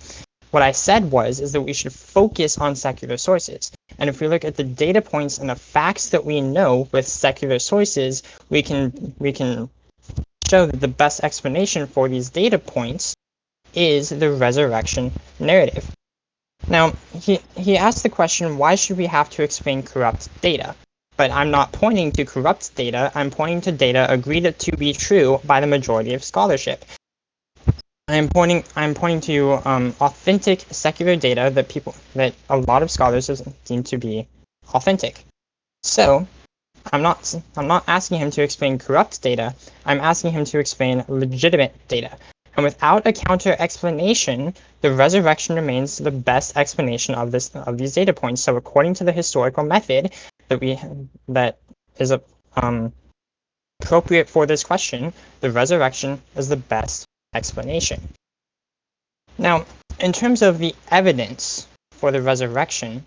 What I said is that we should focus on secular sources. And if we look at the data points and the facts that we know with secular sources, we can show that the best explanation for these data points is the resurrection narrative. Now, he asked the question, why should we have to explain corrupt data? But I'm not pointing to corrupt data, I'm pointing to data agreed to be true by the majority of scholarship. I'm pointing to authentic secular data that a lot of scholars deem to be authentic. So I'm not asking him to explain corrupt data. I'm asking him to explain legitimate data. And without a counter explanation, the resurrection remains the best explanation of these data points. So according to the historical method that is appropriate for this question, the resurrection is the best explanation. Now, in terms of the evidence for the resurrection,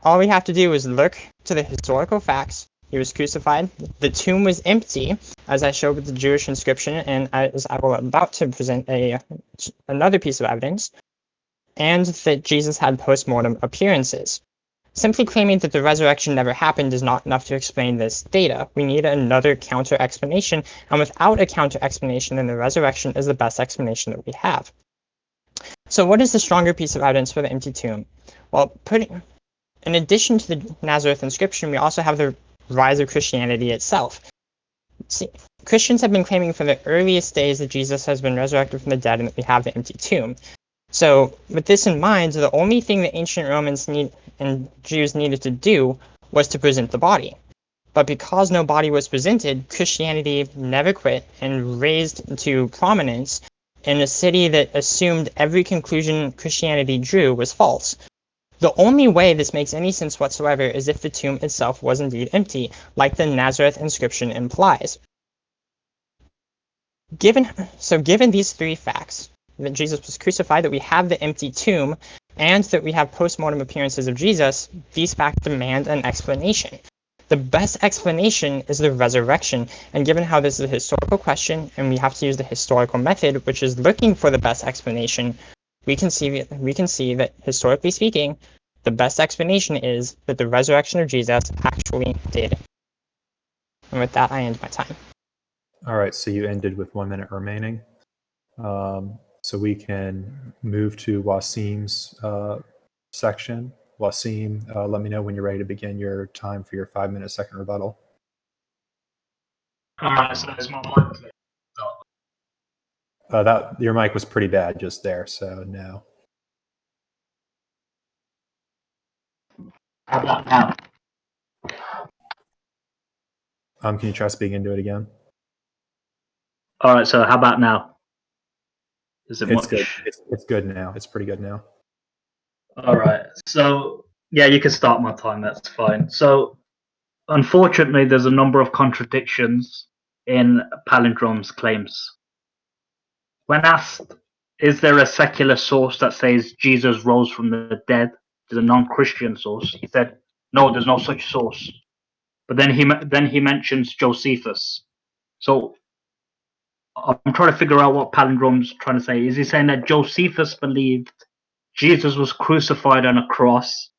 all we have to do is look to the historical facts. He was crucified. The tomb was empty, as I showed with the Jewish inscription, and as I will about to present another piece of evidence, and that Jesus had post-mortem appearances. Simply claiming that the resurrection never happened is not enough to explain this data. We need another counter-explanation, and without a counter-explanation, then the resurrection is the best explanation that we have. So what is the stronger piece of evidence for the empty tomb? Well, in addition to the Nazareth inscription, we also have the rise of Christianity itself. See, Christians have been claiming from the earliest days that Jesus has been resurrected from the dead and that we have the empty tomb. So with this in mind, the only thing that ancient Romans and Jews needed to do was to present the body. But because no body was presented, Christianity never quit and raised to prominence in a city that assumed every conclusion Christianity drew was false. The only way this makes any sense whatsoever is if the tomb itself was indeed empty, like the Nazareth inscription implies. Given these three facts, that Jesus was crucified, that we have the empty tomb, and that we have post-mortem appearances of Jesus, these facts demand an explanation. The best explanation is the resurrection, and given how this is a historical question, and we have to use the historical method, which is looking for the best explanation, we can see that, historically speaking, the best explanation is that the resurrection of Jesus actually did. And with that, I end my time. All right, so you ended with 1 minute remaining. So we can move to Wasim's section. Wasim, let me know when you're ready to begin your time for your 5 minute second rebuttal. So it's my mic clear? That your mic was pretty bad just there, so no. How about now? Can you try speaking into it again? All right, so how about now? Is it It's much? good. It's good now. It's pretty good now. All right. So Yeah, you can start my time. That's fine. So, unfortunately, there's a number of contradictions in Palindrome's claims. When asked, is there a secular source that says Jesus rose from the dead? There's a non-Christian source. He said, no, there's no such source. But then he mentions Josephus. So I'm trying to figure out what Palindrome's trying to say. Is he saying that Josephus believed Jesus was crucified on a cross?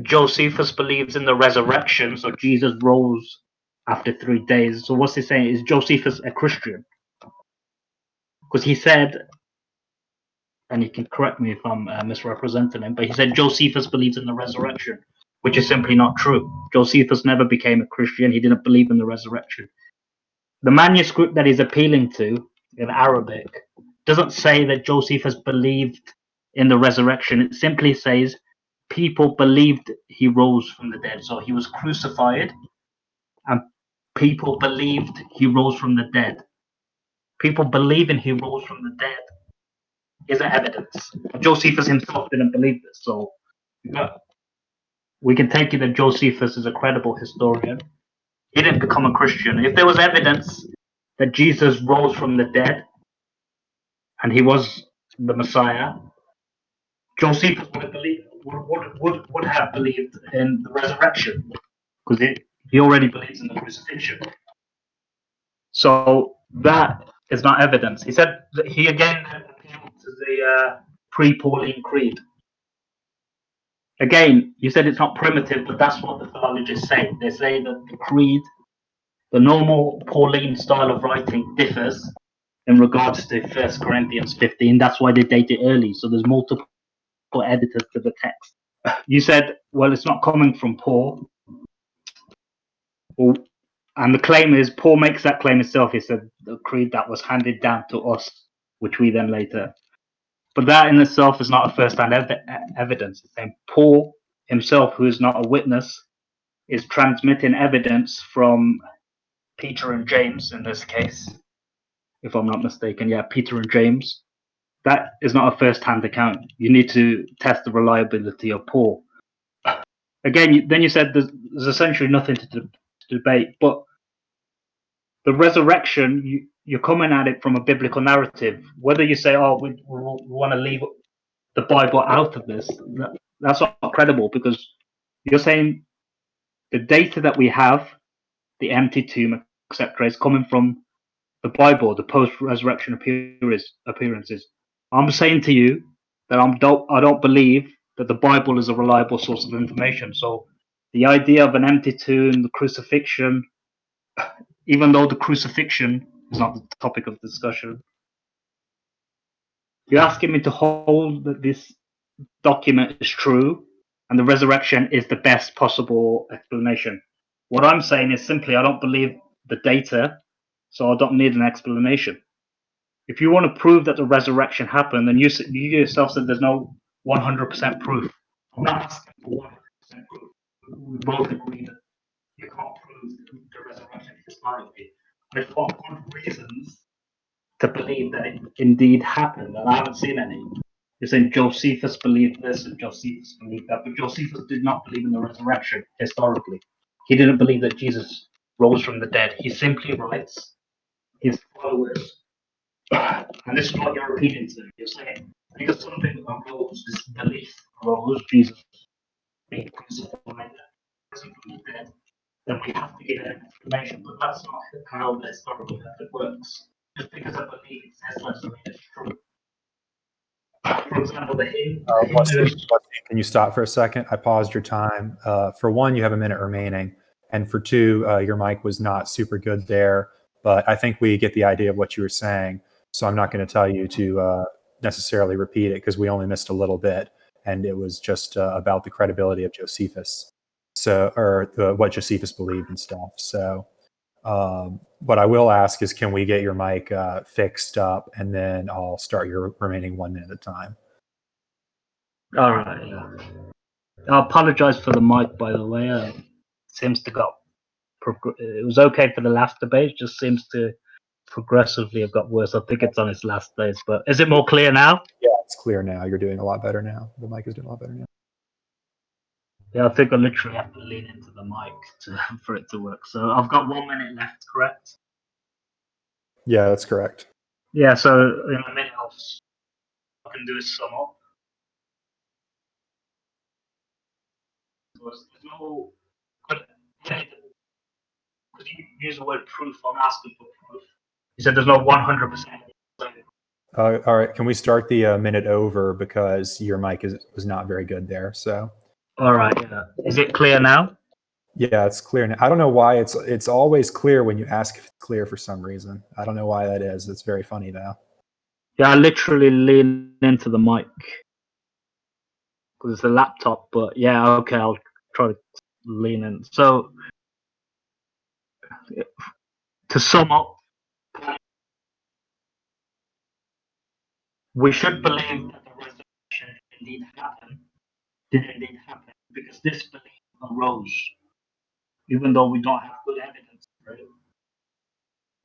Josephus believes in the resurrection, so Jesus rose after 3 days. So what's he saying? Is Josephus a Christian? Because he said, and you can correct me if I'm misrepresenting him, but he said Josephus believes in the resurrection, which is simply not true. Josephus never became a Christian. He didn't believe in the resurrection. The manuscript that he's appealing to in Arabic doesn't say that Josephus believed in the resurrection. It simply says people believed he rose from the dead. So he was crucified and people believed he rose from the dead. People believing he rose from the dead isn't evidence. Josephus himself didn't believe this. So we can take it that Josephus is a credible historian. He didn't become a Christian. If there was evidence that Jesus rose from the dead and he was the Messiah, Josephus would have believed in the resurrection because he already believes in the crucifixion. So that is not evidence. He said that he again appealed to the pre-Pauline Creed. Again, you said it's not primitive, but that's what the philologists say. They say that the creed, the normal Pauline style of writing, differs in regards to 1 Corinthians 15. That's why they date it early. So there's multiple editors to the text. You said, well, it's not coming from Paul. Well, and the claim is, Paul makes that claim himself. He said the creed that was handed down to us, which we then later. But that in itself is not a first-hand evidence. It's saying Paul himself, who is not a witness, is transmitting evidence from Peter and James in this case, if I'm not mistaken. Yeah, Peter and James. That is not a first-hand account. You need to test the reliability of Paul. Again, then you said there's essentially nothing to debate, but the resurrection, you're coming at it from a biblical narrative. Whether you say, oh, we want to leave the Bible out of this, that's not credible, because you're saying the data that we have, the empty tomb, etc., is coming from the Bible, the post-resurrection appearances. I'm saying to you that I don't believe that the Bible is a reliable source of information. So the idea of an empty tomb, the crucifixion, even though the crucifixion is not the topic of discussion, you're asking me to hold that this document is true and the resurrection is the best possible explanation. What I'm saying is simply I don't believe the data, so I don't need an explanation. If you want to prove that the resurrection happened, then you yourself said there's no 100% proof. I'm not asking for 100% proof. We both agree that you can't prove the resurrection historically. I've got good reasons to believe that it indeed happened, and I haven't seen any. You're saying Josephus believed this and Josephus believed that, but Josephus did not believe in the resurrection historically. He didn't believe that Jesus rose from the dead. He simply writes his followers, and this is what you're repeating to. You're saying because something arose, this belief arose, Jesus being crucified, risen from the dead, then we have to give an explanation. But that's not how the historical method works. Just because I believe it says doesn't mean it's true. For example, the Hindus. Can you stop for a second? I paused your time. For one, you have a minute remaining. And for two, your mic was not super good there. But I think we get the idea of what you were saying. So I'm not going to tell you to necessarily repeat it because we only missed a little bit. And it was just about the credibility of Josephus. What Josephus believed and stuff. So what I will ask is, can we get your mic fixed up, and then I'll start your remaining 1 minute at a time. All right. Yeah. I apologize for the mic, by the way. It seems to got. It was okay for the last debate. It just seems to progressively have got worse. I think it's on its last days. But is it more clear now? Yeah, it's clear now. You're doing a lot better now. The mic is doing a lot better now. Yeah, I think I literally have to lean into the mic for it to work. So I've got 1 minute left, correct? Yeah, that's correct. Yeah, so in a minute I can do is sum up. There's no, because you use the word proof, I'm asking for proof. You said there's no 100%. All right, can we start the minute over because your mic was not very good there. So All right, yeah. Is it clear now? yeah, it's clear now. I don't know why it's always clear when you ask if it's clear for some reason. I don't know why that is. It's very funny though. Yeah, I literally lean into the mic because it's a laptop. But yeah, okay, I'll try to lean in. So to sum up, we should believe that the resurrection did indeed happen, because this belief arose, even though we don't have good evidence. Right?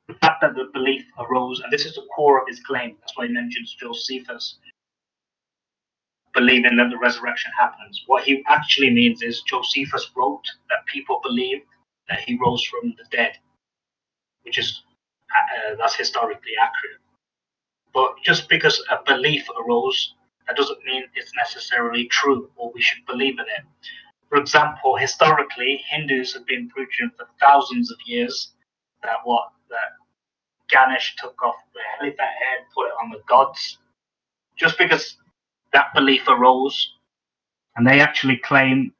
The fact that the belief arose, and this is the core of his claim. That's why he mentions Josephus believing that the resurrection happens. What he actually means is Josephus wrote that people believe that he rose from the dead, which is that's historically accurate. But just because a belief arose, that doesn't mean it's necessarily true or we should believe in it. For example, historically, Hindus have been preaching for thousands of years that Ganesh took off the elephant head, put it on the gods. Just because that belief arose, and they actually claim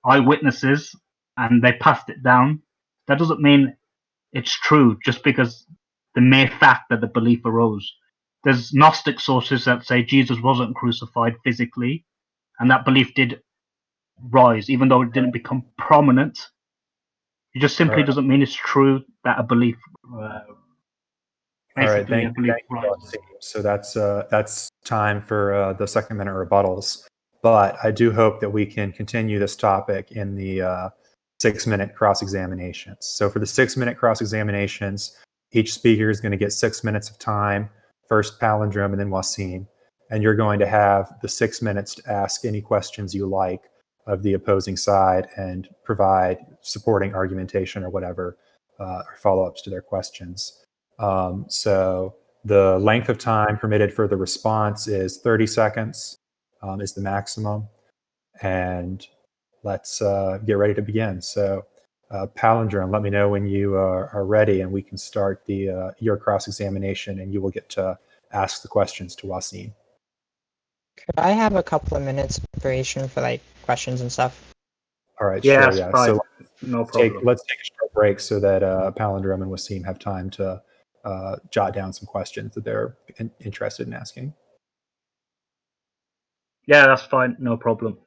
eyewitnesses, and they passed it down, that doesn't mean it's true. Just because the mere fact that the belief arose. There's Gnostic sources that say Jesus wasn't crucified physically, and that belief did rise, even though it didn't become prominent. It just All simply right. doesn't mean it's true that a belief, All right, basically, a belief thank you, rises. Wasim. So that's time for the second minute rebuttals. But I do hope that we can continue this topic in the 6 minute cross examinations. So for the 6 minute cross examinations, each speaker is going to get 6 minutes of time. First palindrome, and then Wasim, and you're going to have the 6 minutes to ask any questions you like of the opposing side and provide supporting argumentation or whatever, or follow ups to their questions. So the length of time permitted for the response is 30 seconds, is the maximum. And let's get ready to begin. So Palindrome, let me know when you are ready and we can start your cross-examination and you will get to ask the questions to Wasim. Could I have a couple of minutes preparation for like questions and stuff? All right, Yeah, sure, it's yeah. fine. So No problem. let's take a short break so that Palindrome and Wasim have time to jot down some questions that they're interested in asking. Yeah, that's fine. No problem.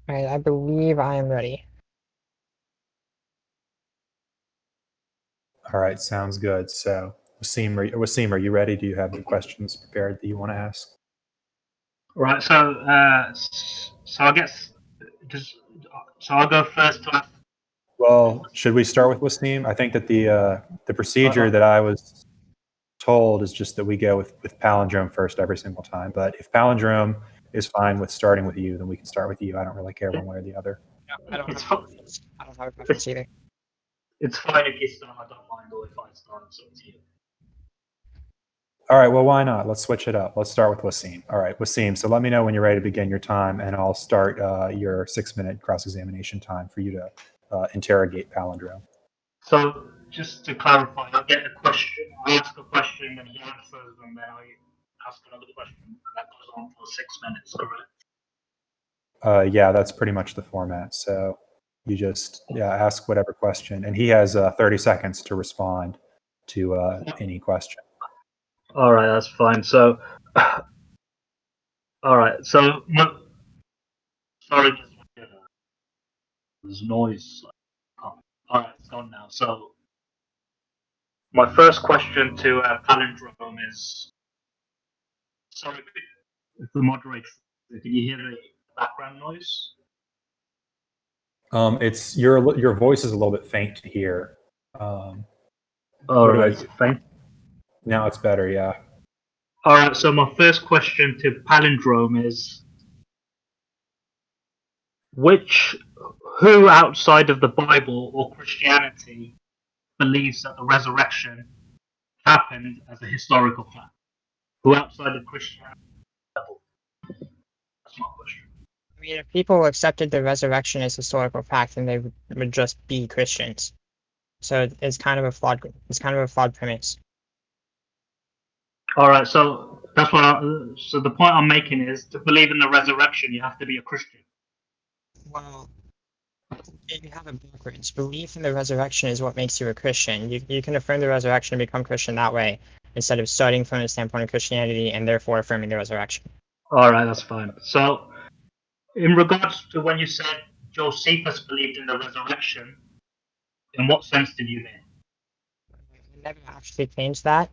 Alright, I believe I am ready. All right, sounds good. So, Wasim, are you ready? Do you have the questions prepared that you want to ask? Right. So I guess just so I'll go first to ask. Well, should we start with Wasim? I think that the procedure that I was told is just that we go with palindrome first every single time. But if palindrome is fine with starting with you, then we can start with you. I don't really care one way or the other. No, I don't have It's a fine. preference. I don't have a preference either. It's fine if you start. I don't mind, or if I start, it's up to you. All right, well, why not? Let's switch it up. Let's start with Wasim. All right, Wasim. So let me know when you're ready to begin your time, and I'll start your 6-minute cross-examination time for you to interrogate palindrome. So just to clarify, I get a question. I ask a question, and he answers, and then I ask another question. And that goes on for 6 minutes, correct? Yeah, that's pretty much the format. So you just ask whatever question, and he has 30 seconds to respond to any question. All right, that's fine. So, all right. So, sorry, there's noise. All right, it's gone now. So, my first question to palindrome is, sorry, if the moderator, can you hear the background noise? It's your voice is a little bit faint to hear. All what do right, fine. Now it's better. Yeah. All right. So, my first question to palindrome is, who outside of the Bible or Christianity believes that the resurrection happened as a historical fact? Who outside of Christianity? That's my question. I mean, if people accepted the resurrection as historical fact, then they would just be Christians. So it's kind of a flawed premise. All right, so that's what. So the point I'm making is, to believe in the resurrection, you have to be a Christian. Well, you have it backwards. Belief in the resurrection is what makes you a Christian. You can affirm the resurrection and become Christian that way, instead of starting from the standpoint of Christianity and therefore affirming the resurrection. All right, that's fine. So, in regards to when you said Josephus believed in the resurrection, in what sense did you mean? It never actually claims that.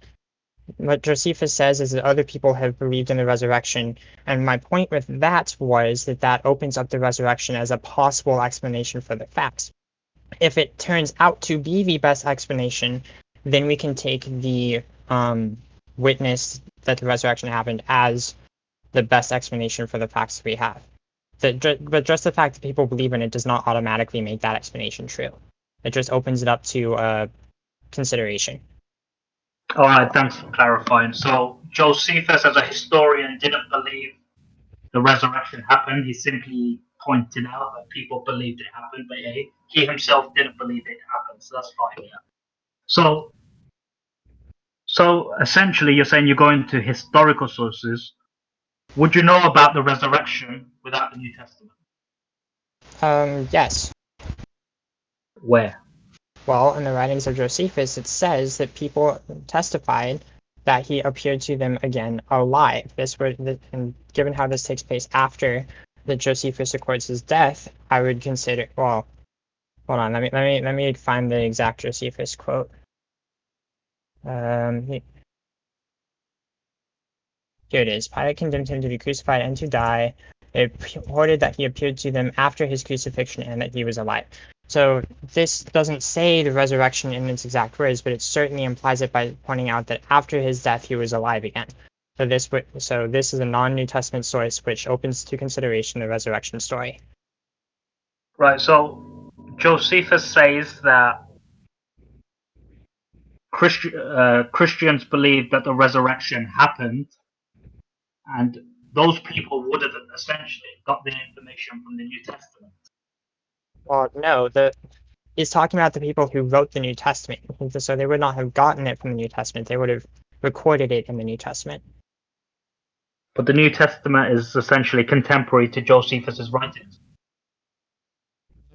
What Josephus says is that other people have believed in the resurrection, and my point with that was that opens up the resurrection as a possible explanation for the facts. If it turns out to be the best explanation, then we can take the witness that the resurrection happened as the best explanation for the facts we have. But just the fact that people believe in it does not automatically make that explanation true. It just opens it up to consideration. All right, thanks for clarifying. So, Josephus, as a historian, didn't believe the resurrection happened. He simply pointed out that people believed it happened, but he himself didn't believe it happened. So that's fine. Yeah. So, so essentially, you're saying you're going to historical sources. Would you know about the resurrection without the New Testament? Yes. Where? Well, in the writings of Josephus, it says that people testified that he appeared to them again alive. And given how this takes place after that Josephus records his death, I would consider. Well, hold on. Let me find the exact Josephus quote. Here it is. Pilate condemned him to be crucified and to die. It reported that he appeared to them after his crucifixion and that he was alive. So this doesn't say the resurrection in its exact words, but it certainly implies it by pointing out that after his death he was alive again. So this is a non-New Testament source which opens to consideration the resurrection story. Right. So Josephus says that Christians believe that the resurrection happened, and those people would have essentially got the information from the New Testament. Well, no, he's talking about the people who wrote the New Testament. So they would not have gotten it from the New Testament. They would have recorded it in the New Testament. But the New Testament is essentially contemporary to Josephus's writings.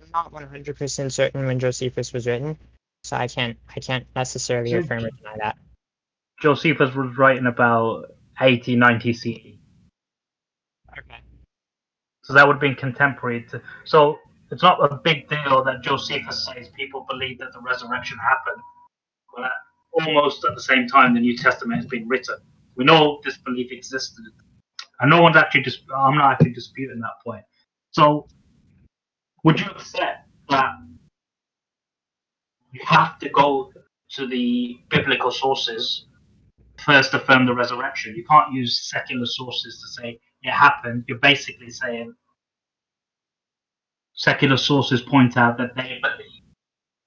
I'm not 100% certain when Josephus was written, so I can't necessarily affirm or deny that. Josephus was writing about 80, 90 CE. Okay. So that would be contemporary. So it's not a big deal that Josephus says people believe that the resurrection happened. But almost at the same time, the New Testament has been written. We know this belief existed, and no one's actually I'm not actually disputing that point. So, would you accept that you have to go to the biblical sources first to affirm the resurrection? You can't use secular sources to say it happened. You're basically saying secular sources point out that they believe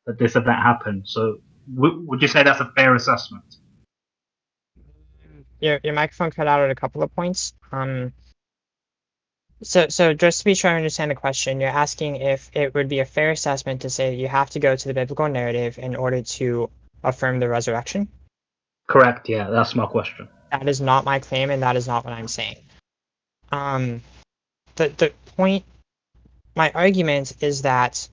that this event happened. So, would you say that's a fair assessment? Your microphone cut out at a couple of points. So just to be sure I understand the question, you're asking if it would be a fair assessment to say that you have to go to the biblical narrative in order to affirm the resurrection? Correct. Yeah, that's my question. That is not my claim, and that is not what I'm saying. The point, my argument is that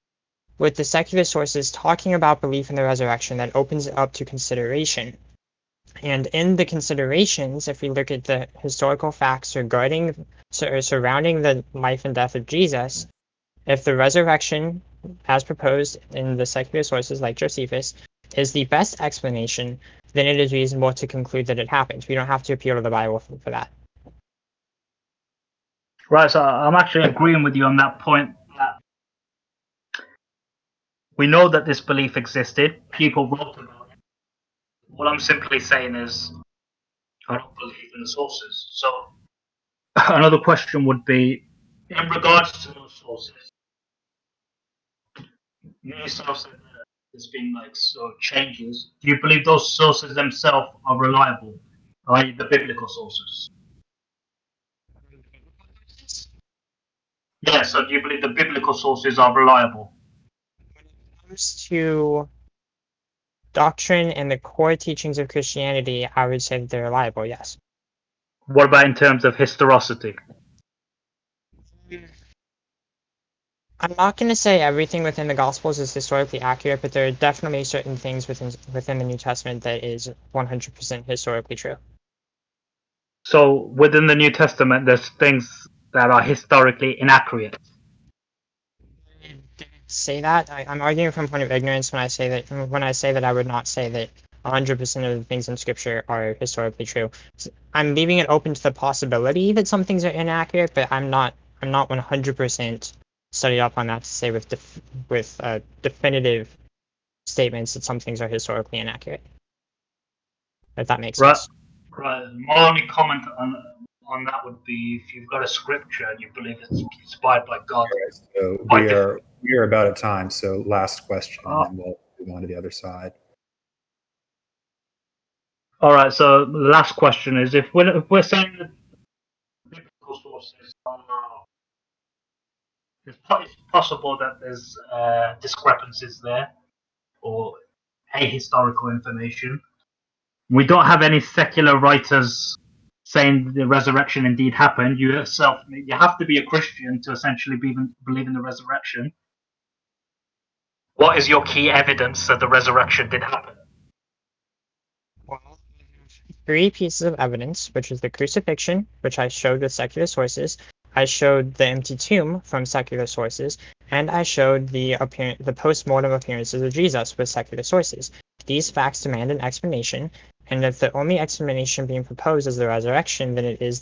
with the secular sources talking about belief in the resurrection, that opens it up to consideration. And in the considerations, if we look at the historical facts regarding or surrounding the life and death of Jesus, if the resurrection, as proposed in the secular sources like Josephus, is the best explanation, then it is reasonable to conclude that it happened. We don't have to appeal to the Bible for that. Right, so I'm actually agreeing with you on that point. That we know that this belief existed. People wrote about it. What I'm simply saying is, I don't believe in the sources. So another question would be, in regards to those sources, you yourself said that there's been changes. Do you believe those sources themselves are reliable, i.e., the biblical sources? Yeah. So do you believe the biblical sources are reliable? When it comes to doctrine and the core teachings of Christianity, I would say that they're reliable, yes. What about in terms of historicity? I'm not going to say everything within the Gospels is historically accurate, but there are definitely certain things within the New Testament that is 100% historically true. So within the New Testament, there's things that are historically inaccurate. I didn't say that. I'm arguing from a point of ignorance when I say that I would not say that 100% of the things in Scripture are historically true. I'm leaving it open to the possibility that some things are inaccurate, but I'm not 100% studied up on that to say with definitive statements that some things are historically inaccurate. If that makes sense. Right. My only comment on that would be if you've got a scripture and you believe it's inspired by God. So we are about at time. So last question, and then we'll move on to the other side. All right. So the last question is: if we're saying that biblical sources are, it's possible that there's discrepancies there or ahistorical information. We don't have any secular writers saying the resurrection indeed happened. You have to be a Christian to essentially believe in the resurrection. What is your key evidence that the resurrection did happen? Well, I have 3 pieces of evidence, which is the crucifixion, which I showed with secular sources. I showed the empty tomb from secular sources, and I showed the post-mortem appearances of Jesus with secular sources. These facts demand an explanation, and if the only explanation being proposed is the resurrection, then it is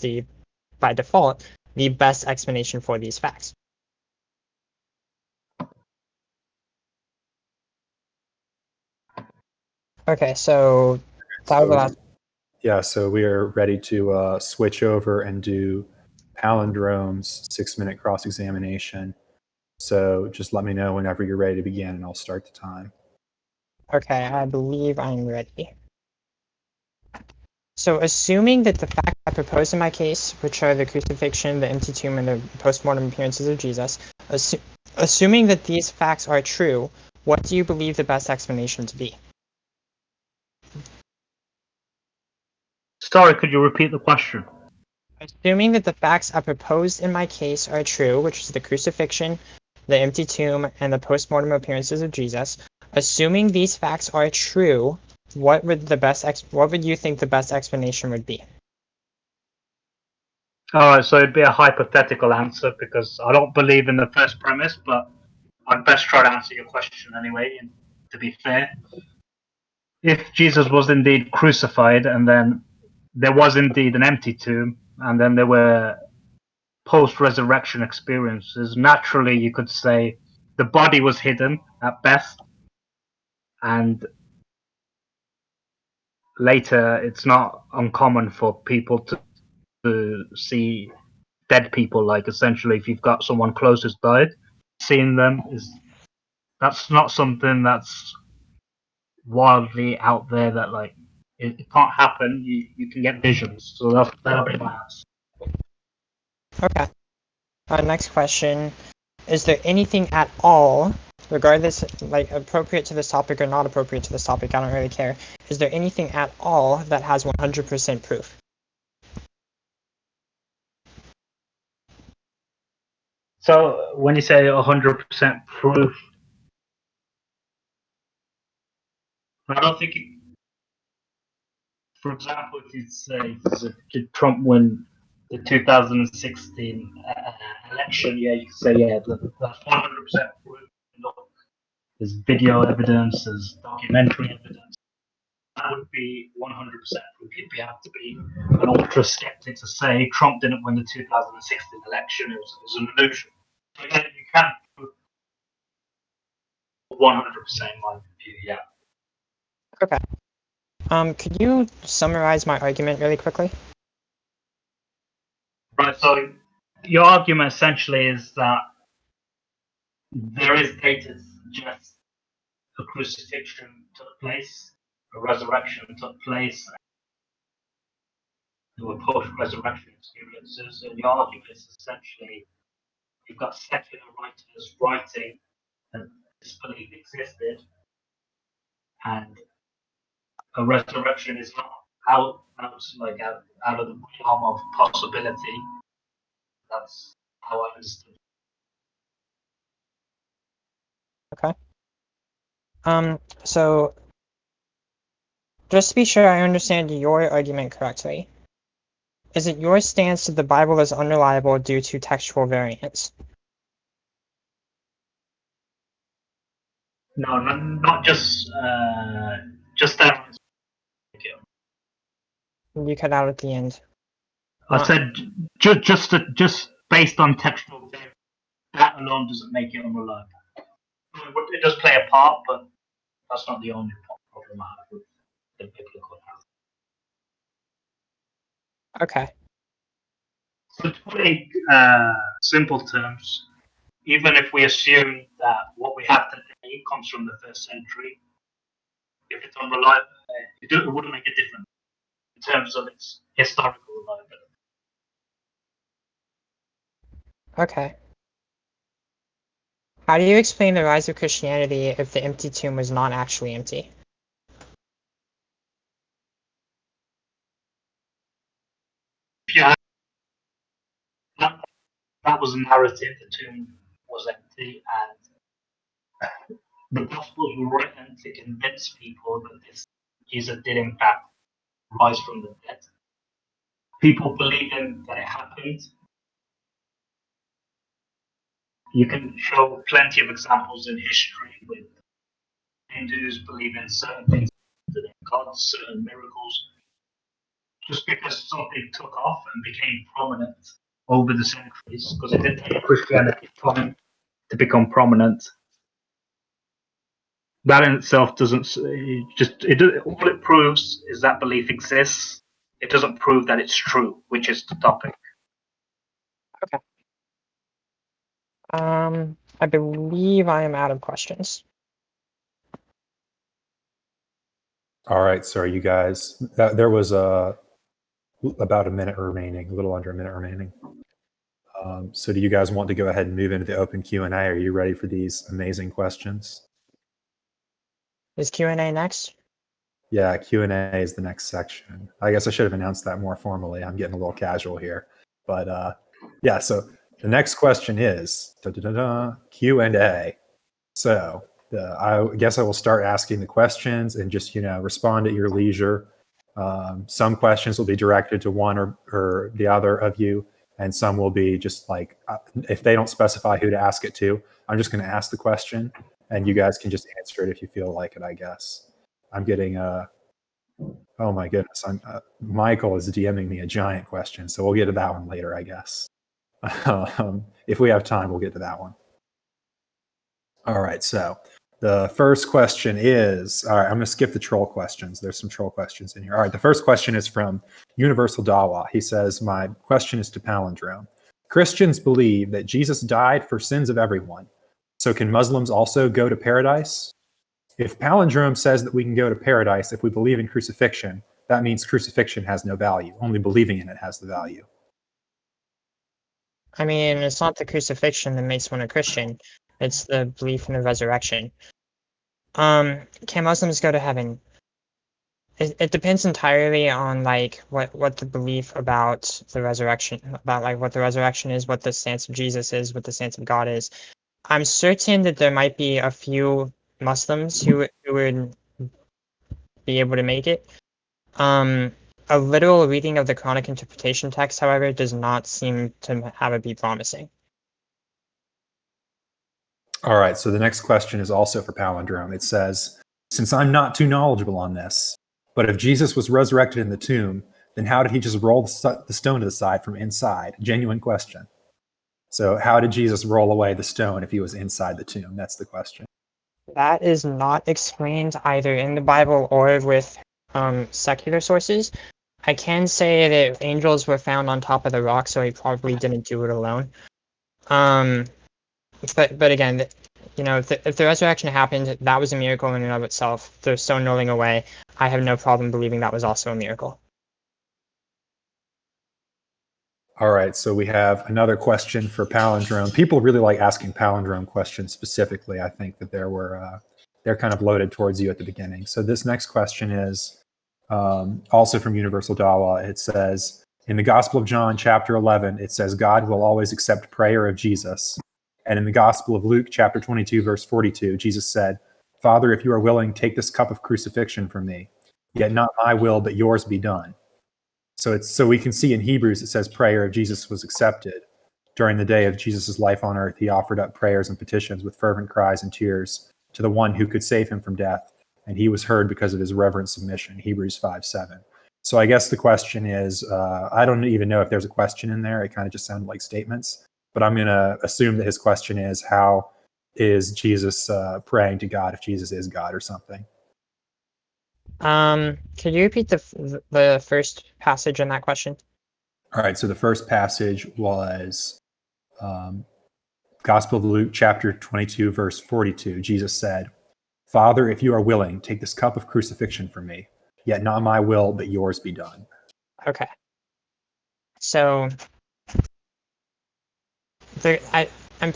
by default, the best explanation for these facts. Okay, so that was the last. Yeah, so we are ready to switch over and do palindrome's 6-minute cross-examination. So just let me know whenever you're ready to begin, and I'll start the time. Okay, I believe I'm ready. So assuming that the facts I proposed in my case, which are the crucifixion, the empty tomb, and the post-mortem appearances of Jesus, assuming that these facts are true, what do you believe the best explanation to be? Sorry, could you repeat the question? Assuming that the facts I proposed in my case are true, which is the crucifixion, the empty tomb, and the post-mortem appearances of Jesus, assuming these facts are true, what would you think the best explanation would be? All right, so it'd be a hypothetical answer because I don't believe in the first premise, but I'd best try to answer your question anyway. And to be fair, if Jesus was indeed crucified and then there was indeed an empty tomb and then there were post-resurrection experiences, naturally you could say the body was hidden at best, and later it's not uncommon for people to see dead people. Like essentially, if you've got someone close who's died, seeing them is that's not something that's wildly out there. That like it can't happen. You can get visions, so that'll be my answer. Okay. Next question. Is there anything at all, regardless, like appropriate to this topic or not appropriate to this topic, I don't really care. Is there anything at all that has 100% proof? So when you say 100% proof, I don't think it, for example, if you say, did Trump win the 2016 election? Yeah, you can say, yeah, that's 100% proof. There's video evidence, there's documentary evidence. That would be 100% proof. You'd have to be an ultra skeptic to say Trump didn't win the 2016 election. It was an illusion. So yeah, you can prove 100% in my view. Yeah. Okay. Could you summarize my argument really quickly? Right. So your argument essentially is that there is data to suggest a crucifixion took place, a resurrection took place, there were post-resurrection experiences, and your argument is essentially you've got secular writers writing that this belief existed, and a resurrection is not out of the realm of possibility. That's how I understood. Okay. So just to be sure I understand your argument correctly, is it your stance that the Bible is unreliable due to textual variants? No, not just that. You cut out at the end. I said just based on textual variants, that alone doesn't make it unreliable. It does play a part, but that's not the only problem I have with the biblical account. Okay. So to put it simple terms, even if we assume that what we have today comes from the first century, if it's unreliable, it wouldn't make a difference in terms of its historical reliability. Okay. How do you explain the rise of Christianity if the empty tomb was not actually empty? Yeah, that was a narrative. The tomb was empty, and the Gospels were written to convince people that this Jesus did in fact rise from the dead. People believing that it happened. You can show plenty of examples in history with Hindus believing certain things in God, certain miracles. Just because something took off and became prominent over the centuries, because it did take Christianity time to become prominent. That in itself doesn't all it proves is that belief exists. It doesn't prove that it's true, which is the topic. Okay. I believe I am out of questions. All right, so you guys, there was about a minute remaining, a little under a minute remaining. So do you guys want to go ahead and move into the open Q&A? Are you ready for these amazing questions? Is Q&A next? Yeah, Q&A is the next section. I guess I should have announced that more formally. I'm getting a little casual here. But yeah, so the next question is Q&A. So I guess I will start asking the questions and just, respond at your leisure. Some questions will be directed to one or the other of you. and some will be just like, if they don't specify who to ask it to, I'm just going to ask the question, and you guys can just answer it if you feel like it, I guess. I'm getting oh my goodness, Michael is DMing me a giant question, so we'll get to that one later, I guess. If we have time, we'll get to that one. All right, so the first question is, all right, I'm going to skip the troll questions. There's some troll questions in here. All right, the first question is from Universal Dawa. He says, my question is to Palindrome. Christians believe that Jesus died for sins of everyone. So can Muslims also go to paradise? If Palindrome says that we can go to paradise if we believe in crucifixion, that means crucifixion has no value. Only believing in it has the value. I mean, it's not the crucifixion that makes one a Christian. It's the belief in the resurrection. Can Muslims go to heaven? It depends entirely on like what the belief about the resurrection, about like what the resurrection is, what the stance of Jesus is, what the stance of God is. I'm certain that there might be a few Muslims who would be able to make it. A literal reading of the Quranic interpretation text, however, does not seem to have it be promising. All right, so the next question is also for Palindrome. It says, since I'm not too knowledgeable on this, but if Jesus was resurrected in the tomb, then how did he just roll the stone to the side from inside? Genuine question. So how did Jesus roll away the stone if he was inside the tomb? That's the question. That is not explained either in the Bible or with secular sources. I can say that angels were found on top of the rock, so he probably didn't do it alone. But again, you know, if the resurrection happened, that was a miracle in and of itself. The stone rolling away, I have no problem believing that was also a miracle. All right, so we have another question for Palindrome. People really like asking Palindrome questions specifically. I think that they're kind of loaded towards you at the beginning. So this next question is also from Universal Dawa. It says, in the Gospel of John, chapter 11, it says, God will always accept prayer of Jesus. And in the Gospel of Luke, chapter 22, verse 42, Jesus said, Father, if you are willing, take this cup of crucifixion from me. Yet not my will, but yours be done. So we can see in Hebrews, it says prayer of Jesus was accepted. During the day of Jesus' life on earth, he offered up prayers and petitions with fervent cries and tears to the one who could save him from death. And he was heard because of his reverent submission, Hebrews 5:7. So I guess the question is, I don't even know if there's a question in there. It kind of just sounded like statements. But I'm going to assume that his question is, how is Jesus praying to God if Jesus is God or something? Could you repeat the first passage in that question? All right, so the first passage was Gospel of Luke, chapter 22, verse 42. Jesus said, Father, if you are willing, take this cup of crucifixion from me. Yet not my will, but yours be done. Okay. So, I'm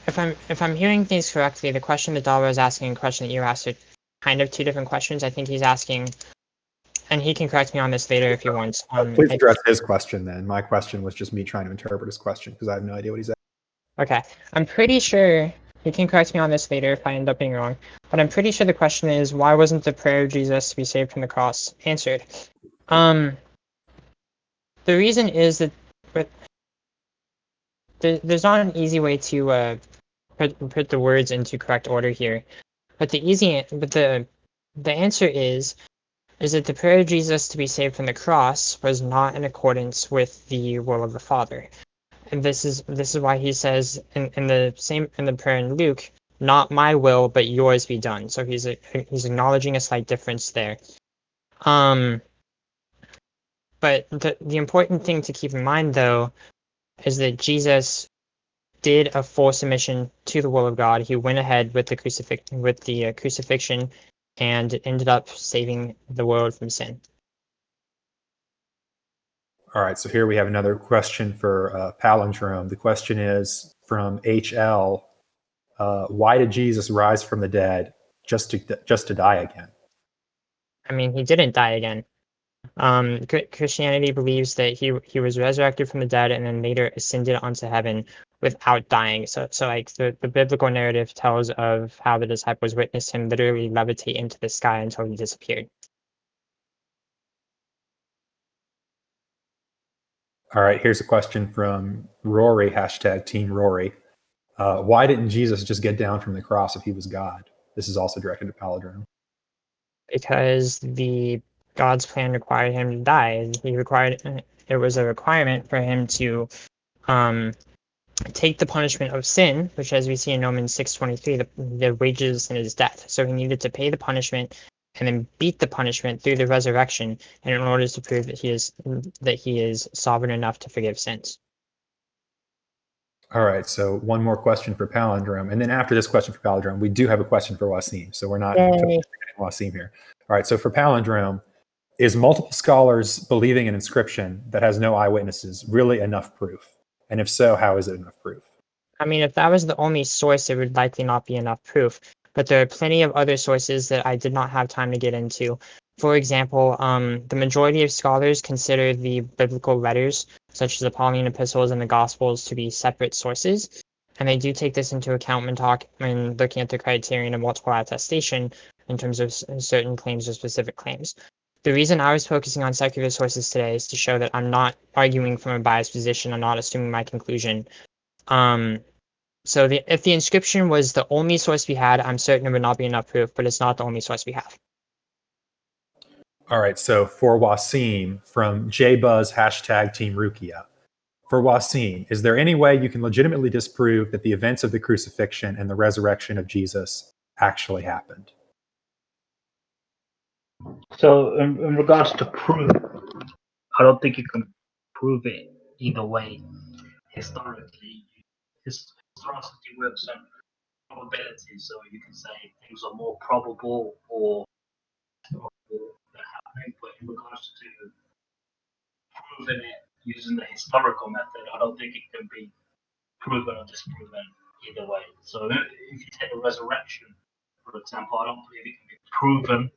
if I'm hearing things correctly, the question that Dalwa is asking and the question that you asked are kind of two different questions. I think he's asking, and he can correct me on this later if he wants. Please address his question then. My question was just me trying to interpret his question because I have no idea what he's asking. Okay. I'm pretty sure, you can correct me on this later if I end up being wrong, but I'm pretty sure the question is, why wasn't the prayer of Jesus to be saved from the cross answered? The reason is that there's not an easy way to put the words into correct order here, but the answer is that the prayer of Jesus to be saved from the cross was not in accordance with the will of the Father. And this is why he says in the prayer in Luke, not my will, but yours be done. So he's acknowledging a slight difference there. But the important thing to keep in mind though is that Jesus did a full submission to the will of God. He went ahead with the crucifixion, and ended up saving the world from sin. All right, so here we have another question for Palindrome. The question is from HL. Why did Jesus rise from the dead just to die again? I mean, he didn't die again. Christianity believes that he was resurrected from the dead and then later ascended onto heaven without dying. So like the biblical narrative tells of how the disciples witnessed him literally levitate into the sky until he disappeared. All right, here's a question from Rory, hashtag Team Rory. Why didn't Jesus just get down from the cross if he was God? This is also directed to Palindrome. Because God's plan required him to die. It was a requirement for him to take the punishment of sin, which, as we see in Romans 6:23, the wages of sin is death. So he needed to pay the punishment and then beat the punishment through the resurrection, and in order to prove that he is sovereign enough to forgive sins. All right, so one more question for Palindrome. And then after this question for Palindrome, we do have a question for Wasim. So we're not totally forgetting Wasim here. All right, so for Palindrome, is multiple scholars believing an inscription that has no eyewitnesses really enough proof? And if so, how is it enough proof? I mean, if that was the only source, it would likely not be enough proof. But there are plenty of other sources that I did not have time to get into. For example, the majority of scholars consider the biblical letters, such as the Pauline epistles and the Gospels, to be separate sources. And they do take this into account when looking at the criterion of multiple attestation in terms of certain claims or specific claims. The reason I was focusing on secular sources today is to show that I'm not arguing from a biased position. I'm not assuming my conclusion. So if the inscription was the only source we had, I'm certain it would not be enough proof, but it's not the only source we have. All right, so for Wasim from JBuzz, hashtag Team Rukia. For Wasim, is there any way you can legitimately disprove that the events of the crucifixion and the resurrection of Jesus actually happened? So, in regards to proof, I don't think you can prove it either way. Historically, historicity works on probability, so you can say things are more probable or they're happening. But in regards to proving it using the historical method, I don't think it can be proven or disproven either way. So, if you take the resurrection, for example, I don't believe it can be proven.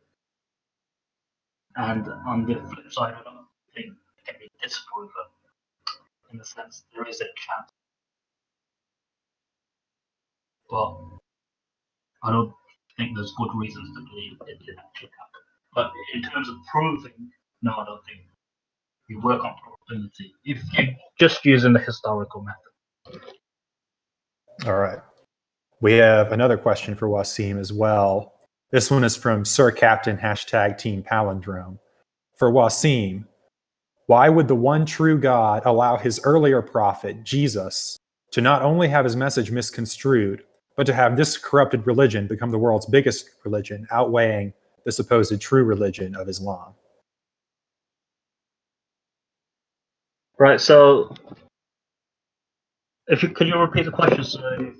And on the flip side, I don't think it can be disproven. In the sense, there is a chance, but I don't think there's good reasons to believe it did actually happen. But in terms of proving, no, I don't think you work on probability if you're just using the historical method. All right. We have another question for Wasim as well. This one is from Sir Captain, hashtag Team Palindrome. For Wasim, why would the one true God allow his earlier prophet, Jesus, to not only have his message misconstrued, but to have this corrupted religion become the world's biggest religion, outweighing the supposed true religion of Islam? Right. So, could you repeat the question? So,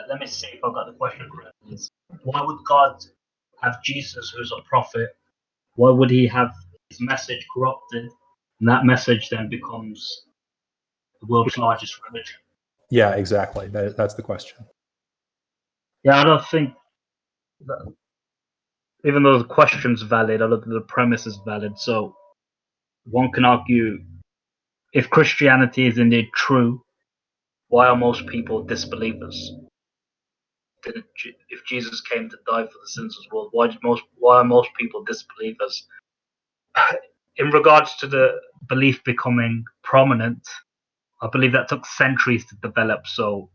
let me see if I got the question correctly. Why would God have Jesus, who's a prophet? Why would he have his message corrupted? And that message then becomes the world's largest religion. Yeah, exactly. That's the question. Yeah, I don't think that, even though the question's valid, I don't think the premise is valid. So one can argue, if Christianity is indeed true, why are most people disbelievers? If Jesus came to die for the sins of the world, why are most people disbelievers? In regards to the belief becoming prominent, I believe that took centuries to develop. So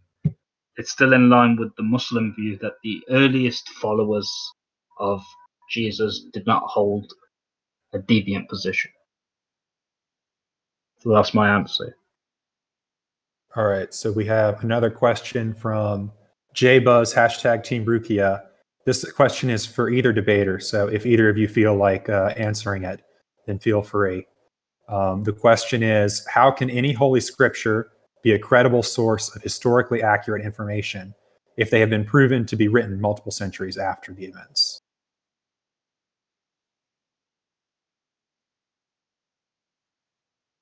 it's still in line with the Muslim view that the earliest followers of Jesus did not hold a deviant position. So that's my answer. All right. So we have another question from JBuzz, hashtag Team Rukia. This question is for either debater. So if either of you feel like answering it, then feel free. The question is, how can any holy scripture be a credible source of historically accurate information if they have been proven to be written multiple centuries after the events?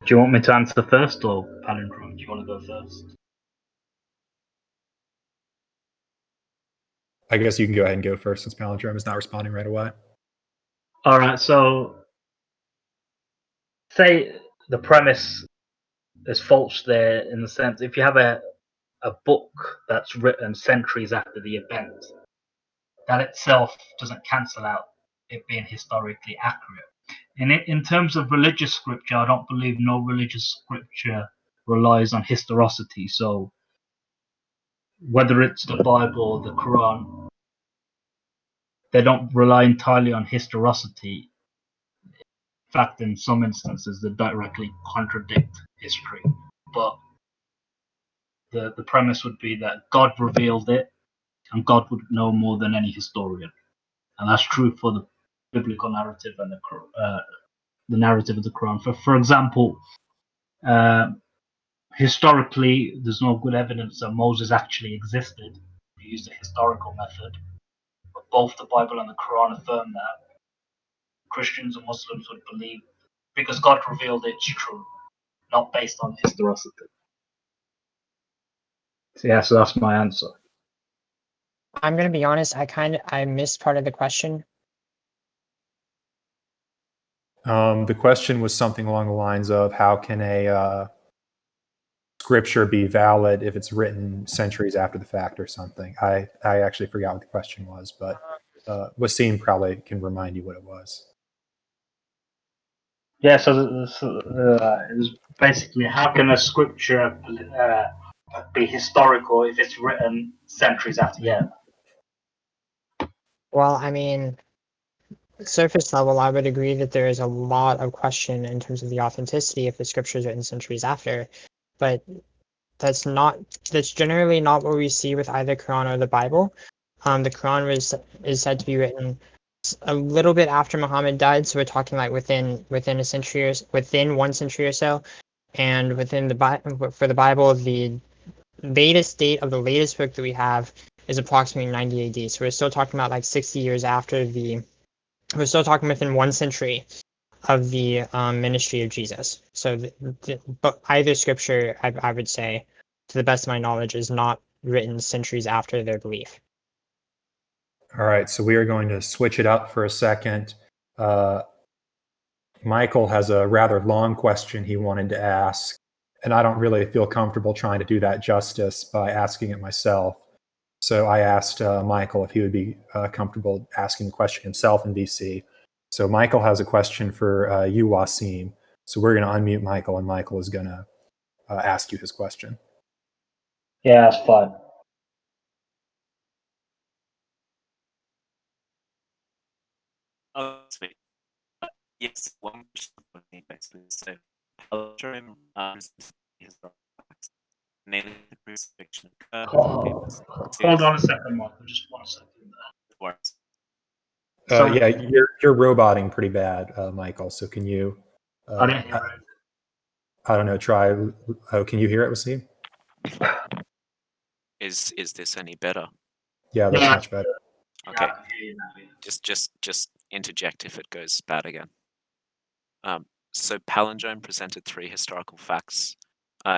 Do you want me to answer first, or Palindrome? Do you want to go first? I guess you can go ahead and go first since Palindrome is not responding right away. All right. So, say the premise is false there in the sense if you have a book that's written centuries after the event, that itself doesn't cancel out it being historically accurate. In terms of religious scripture, I don't believe no religious scripture relies on historicity. So whether it's the Bible or the Quran, they don't rely entirely on historicity. In fact, in some instances, they directly contradict history. But the premise would be that God revealed it, and God would know more than any historian, and that's true for the biblical narrative and the narrative of the Quran. For example, uh, historically, there's no good evidence that Moses actually existed. He used a historical method, but both the Bible and the Quran affirm that. Christians and Muslims would believe because God revealed it's true, not based on historicity. So yeah, so that's my answer. I'm gonna be honest. I missed part of the question. The question was something along the lines of how can a scripture be valid if it's written centuries after the fact or something. I actually forgot what the question was, but Wasim probably can remind you what it was. Yeah, so it was basically how can a scripture be historical if it's written centuries after? Yeah, Well, I mean, surface level, I would agree that there is a lot of question in terms of the authenticity if the scripture is written centuries after, but that's generally not what we see with either Quran or the Bible. The Quran is said to be written a little bit after Muhammad died, so we're talking like within a century or within 1 century or so, and within for the Bible, the latest date of the latest book that we have is approximately 90 AD. So we're still talking about like 60 years after the. We're still talking within 1 century of the ministry of Jesus. So, but either scripture, I would say, to the best of my knowledge, is not written centuries after their belief. All right, so we are going to switch it up for a second. Michael has a rather long question he wanted to ask, and I don't really feel comfortable trying to do that justice by asking it myself. So I asked Michael if he would be comfortable asking the question himself in VC. So Michael has a question for you, Wasim. So we're going to unmute Michael, and Michael is going to ask you his question. yeah, that's fine. Oh, sweet. Yes, one question for me, basically. So, palindrome is namely the crucifixion Hold on a second, Michael. Just 1 second. words. Sorry, Yeah, you're roboting pretty bad, Michael. So can you? I didn't hear it. I don't know. Try. Oh, can you hear it, Wasim? Is this any better? Yeah, that's much better. Okay. Yeah, I can hear you now. Just interject if it goes bad again. So palindrome presented 3 historical facts,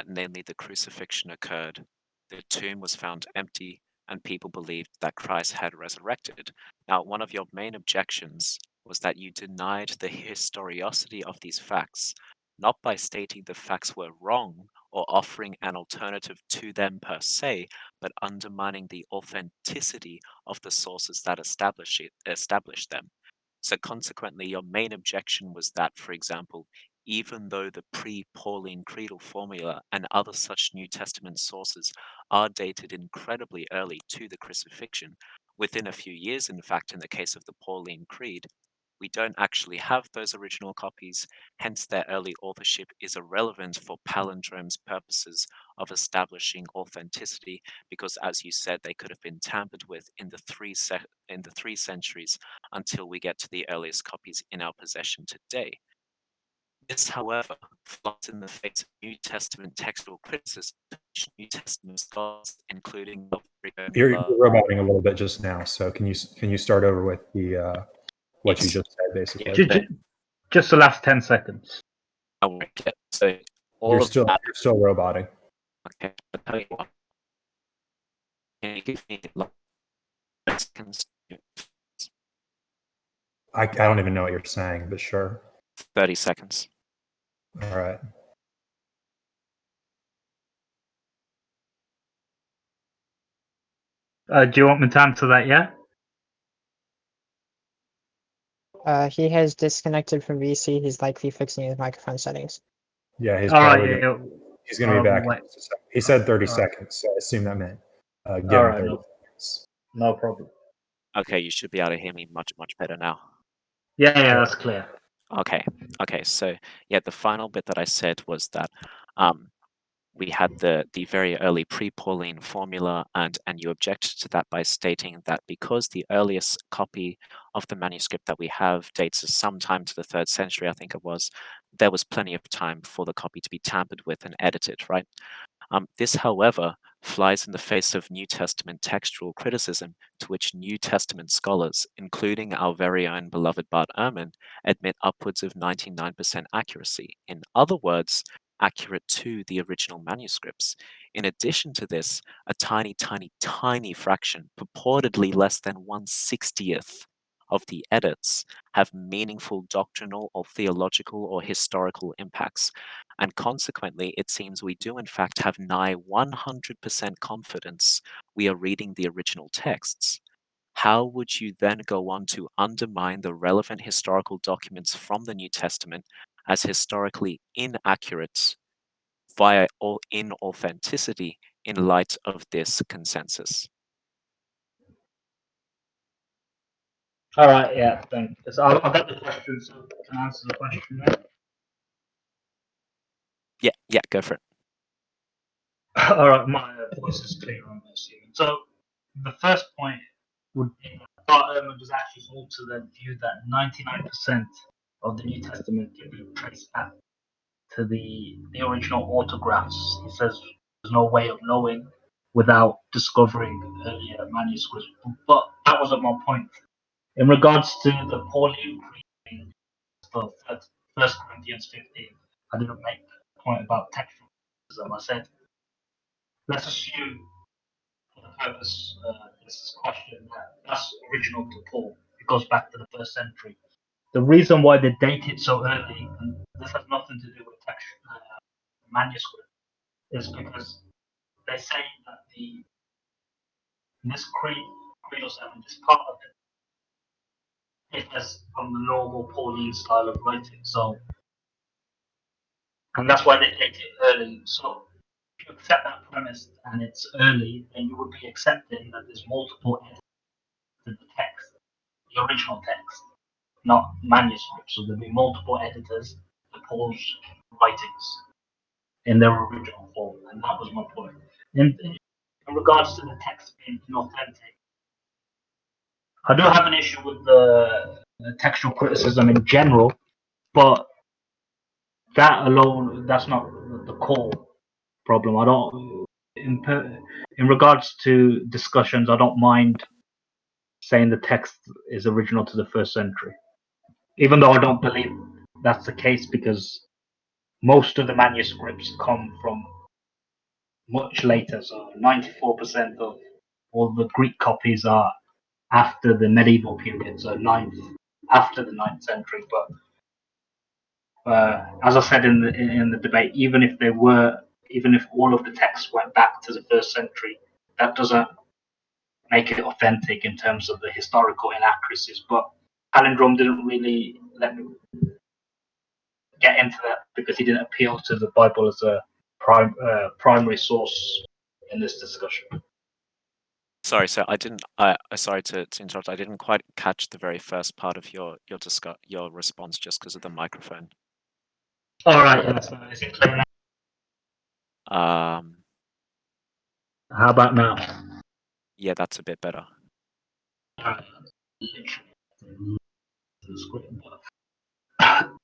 namely the crucifixion occurred, the tomb was found empty, and people believed that Christ had resurrected. Now, one of your main objections was that you denied the historicity of these facts, not by stating the facts were wrong or offering an alternative to them per se, but undermining the authenticity of the sources that established them. So consequently, your main objection was that, for example, even though the pre-Pauline creedal formula and other such New Testament sources are dated incredibly early to the crucifixion, within a few years, in fact, in the case of the Pauline Creed, we don't actually have those original copies, hence their early authorship is irrelevant for palindrome's purposes of establishing authenticity, because as you said, they could have been tampered with in the three centuries until we get to the earliest copies in our possession today. This, however, flies in the face of New Testament textual criticism, which New Testament scholars, including You're roboting a little bit just now. So can you start over with the what you just said, basically? Just the last 10 seconds. So You're still roboting. Okay, I'll tell you what. Can you give me like seconds? I don't even know what you're saying, but sure. 30 seconds. All right. Do you want me to answer that? Yeah. He has disconnected from VC. He's likely fixing his microphone settings. Yeah, he's All right, probably yeah, he's going to be back. wait. In just a second. He said 30 all right. seconds, so I assume that meant give All him right, 30 no, seconds. no problem. Okay, you should be able to hear me much, much better now. Yeah, that's clear. Okay, so yeah, the final bit that I said was that we had the very early pre-Pauline formula, and you objected to that by stating that because the earliest copy of the manuscript that we have dates us sometime to the 3rd century, I think it was, there was plenty of time for the copy to be tampered with and edited, right? This, however, flies in the face of New Testament textual criticism, to which New Testament scholars, including our very own beloved Bart Ehrman, admit upwards of 99% accuracy. In other words, accurate to the original manuscripts. In addition to this, a tiny, tiny, tiny fraction, purportedly less than 1/60th of the edits, have meaningful doctrinal or theological or historical impacts. And consequently, it seems we do in fact have nigh 100% confidence we are reading the original texts. How would you then go on to undermine the relevant historical documents from the New Testament as historically inaccurate via inauthenticity in light of this consensus? All right, yeah, thanks. I'll get the question, so can I answer the question now? Yeah, go for it. All right, my voice is clear, I'm assuming. So the first point would be that Bart Ehrman does actually hold to the view that 99% of the New Testament can be traced back to the original autographs. He says there's no way of knowing without discovering earlier manuscripts. But that wasn't my point. In regards to the Pauline Creed for 1 Corinthians 15, I didn't make a point about textual criticism. I said, let's assume for the purpose of this question that that's original to Paul. It goes back to the 1st century. The reason why they date it so early, and this has nothing to do with text, manuscript, is because they say that this creedal seven, this part of it is from the normal Pauline style of writing. So, and that's why they date it early. So, if you accept that premise and it's early, then you would be accepting that there's multiple edits to the text, the original text, not manuscript. So there'll be multiple editors to Paul's writings in their original form, and that was my point. In regards to the text being inauthentic, I do have an issue with the textual criticism in general, but that alone, that's not the core problem. I don't, in regards to discussions, I don't mind saying the text is original to the 1st century, even though I don't believe that's the case because most of the manuscripts come from much later. So 94% of all the Greek copies are after the medieval period, so after the 9th century. But as I said in the debate, even if all of the texts went back to the 1st century, that doesn't make it authentic in terms of the historical inaccuracies. But Palindrome didn't really let me get into that because he didn't appeal to the Bible as a primary source in this discussion. Sorry, so I didn't. Sorry to interrupt. I didn't quite catch the very first part of your response just because of the microphone. All right, is it clear now? How about now? Yeah, that's a bit better.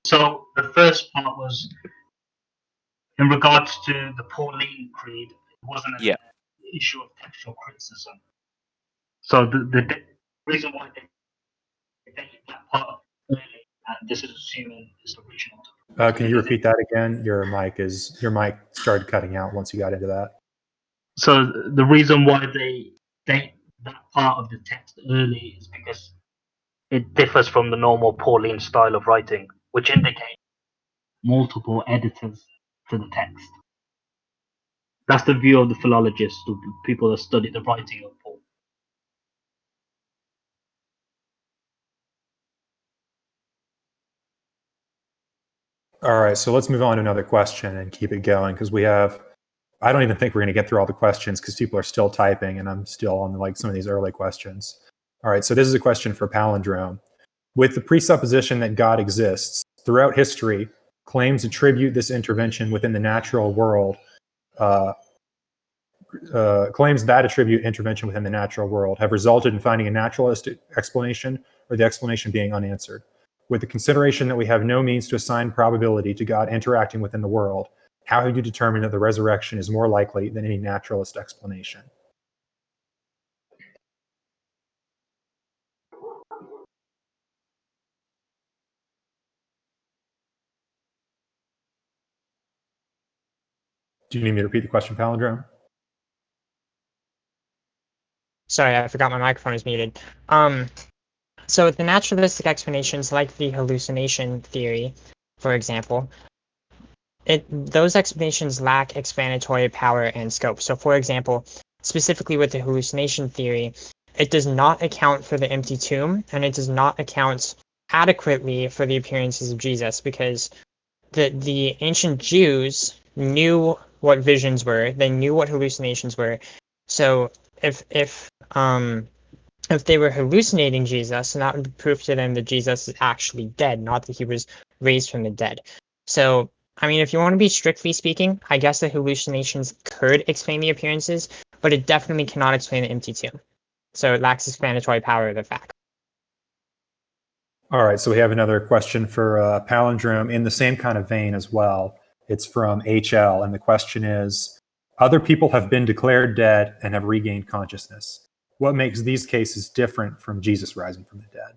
So the first part was in regards to the Pauline Creed. It wasn't an issue of textual criticism. So the reason why they did that part early, and this is assuming it's original. Can you repeat that again? Your mic started cutting out once you got into that. So the reason why they date that part of the text early is because it differs from the normal Pauline style of writing, which indicates multiple editors to the text. That's the view of the philologists, the people that study the writing of Paul. All right, so let's move on to another question and keep it going because I don't even think we're going to get through all the questions because people are still typing and I'm still on like some of these early questions. All right, so this is a question for Palindrome. With the presupposition that God exists, throughout history, claims attribute this intervention within the natural world, claims that attribute intervention within the natural world have resulted in finding a naturalistic explanation or the explanation being unanswered. With the consideration that we have no means to assign probability to God interacting within the world, how have you determined that the resurrection is more likely than any naturalist explanation? Do you need me to repeat the question, Palindrome? Sorry, I forgot my microphone is muted. So the naturalistic explanations, like the hallucination theory, for example, those explanations lack explanatory power and scope. So, for example, specifically with the hallucination theory, it does not account for the empty tomb, and it does not account adequately for the appearances of Jesus, because the ancient Jews knew what visions were, they knew what hallucinations were. So if they were hallucinating Jesus, then that would be proof to them that Jesus is actually dead, not that he was raised from the dead. So, I mean, if you want to be strictly speaking, I guess the hallucinations could explain the appearances, but it definitely cannot explain the empty tomb. So it lacks explanatory power of the fact. All right, so we have another question for Palindrome in the same kind of vein as well. It's from HL, and the question is, other people have been declared dead and have regained consciousness. What makes these cases different from Jesus rising from the dead?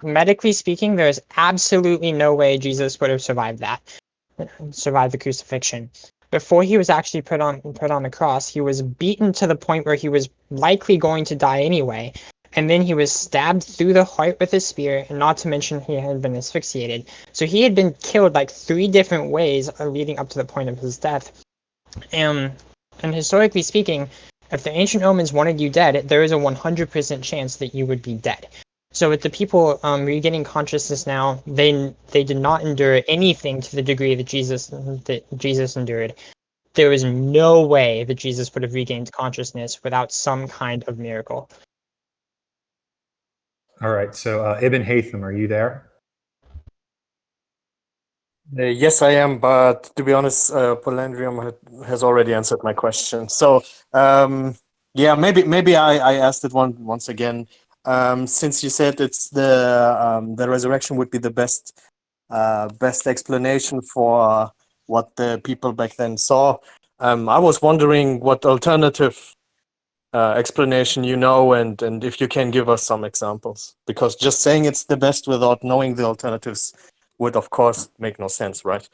Medically speaking, there's absolutely no way Jesus would have survived that, survived the crucifixion. Before he was actually put on the cross, he was beaten to the point where he was likely going to die anyway, and then he was stabbed through the heart with a spear, and not to mention he had been asphyxiated. So he had been killed like 3 different ways leading up to the point of his death. And historically speaking, if the ancient omens wanted you dead, there is a 100% chance that you would be dead. So with the people regaining consciousness now, they did not endure anything to the degree that Jesus endured. There is no way that Jesus would have regained consciousness without some kind of miracle. All right, so Ibn Haytham, are you there? Yes, I am, but to be honest, Palindrome has already answered my question. So, yeah, maybe I asked it once again. Since you said it's the resurrection would be the best explanation for what the people back then saw. I was wondering what alternative explanation you know, and if you can give us some examples, because just saying it's the best without knowing the alternatives would, of course, make no sense, right?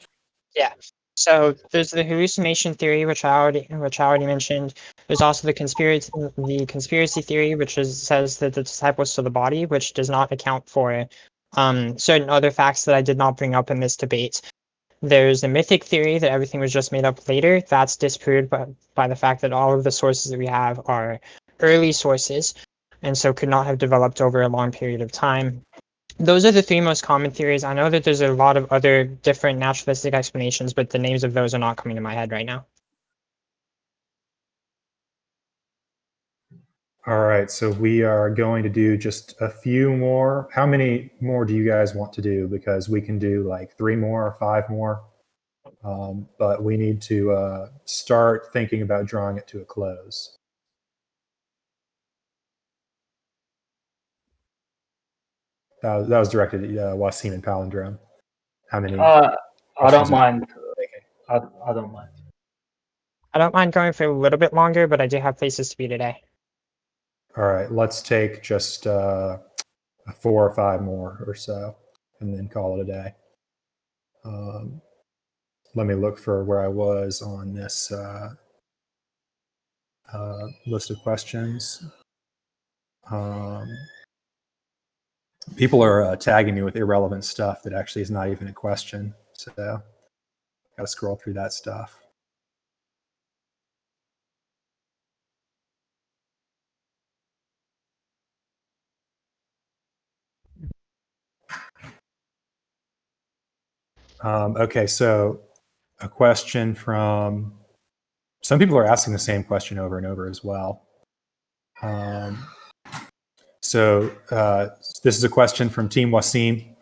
Yeah. So there's the hallucination theory, which I already mentioned. There's also the conspiracy theory, which says that the disciples saw the body, which does not account for certain other facts that I did not bring up in this debate. There's the mythic theory that everything was just made up later. That's disproved by the fact that all of the sources that we have are early sources, and so could not have developed over a long period of time. Those are the 3 most common theories. I know that there's a lot of other different naturalistic explanations, but the names of those are not coming to my head right now. All right, so we are going to do just a few more. How many more do you guys want to do? Because we can do like 3 more or 5 more. But we need to start thinking about drawing it to a close. That was directed at Wasim and Palindrome. How many? I questions don't mind. taking? I don't mind. I don't mind going for a little bit longer, but I do have places to be today. All right, let's take just 4 or 5 more or so, and then call it a day. Let me look for where I was on this list of questions. People are tagging me with irrelevant stuff that actually is not even a question. So got to scroll through that stuff. Okay, so a question from some people are asking the same question over and over as well. This is a question from Team Wasim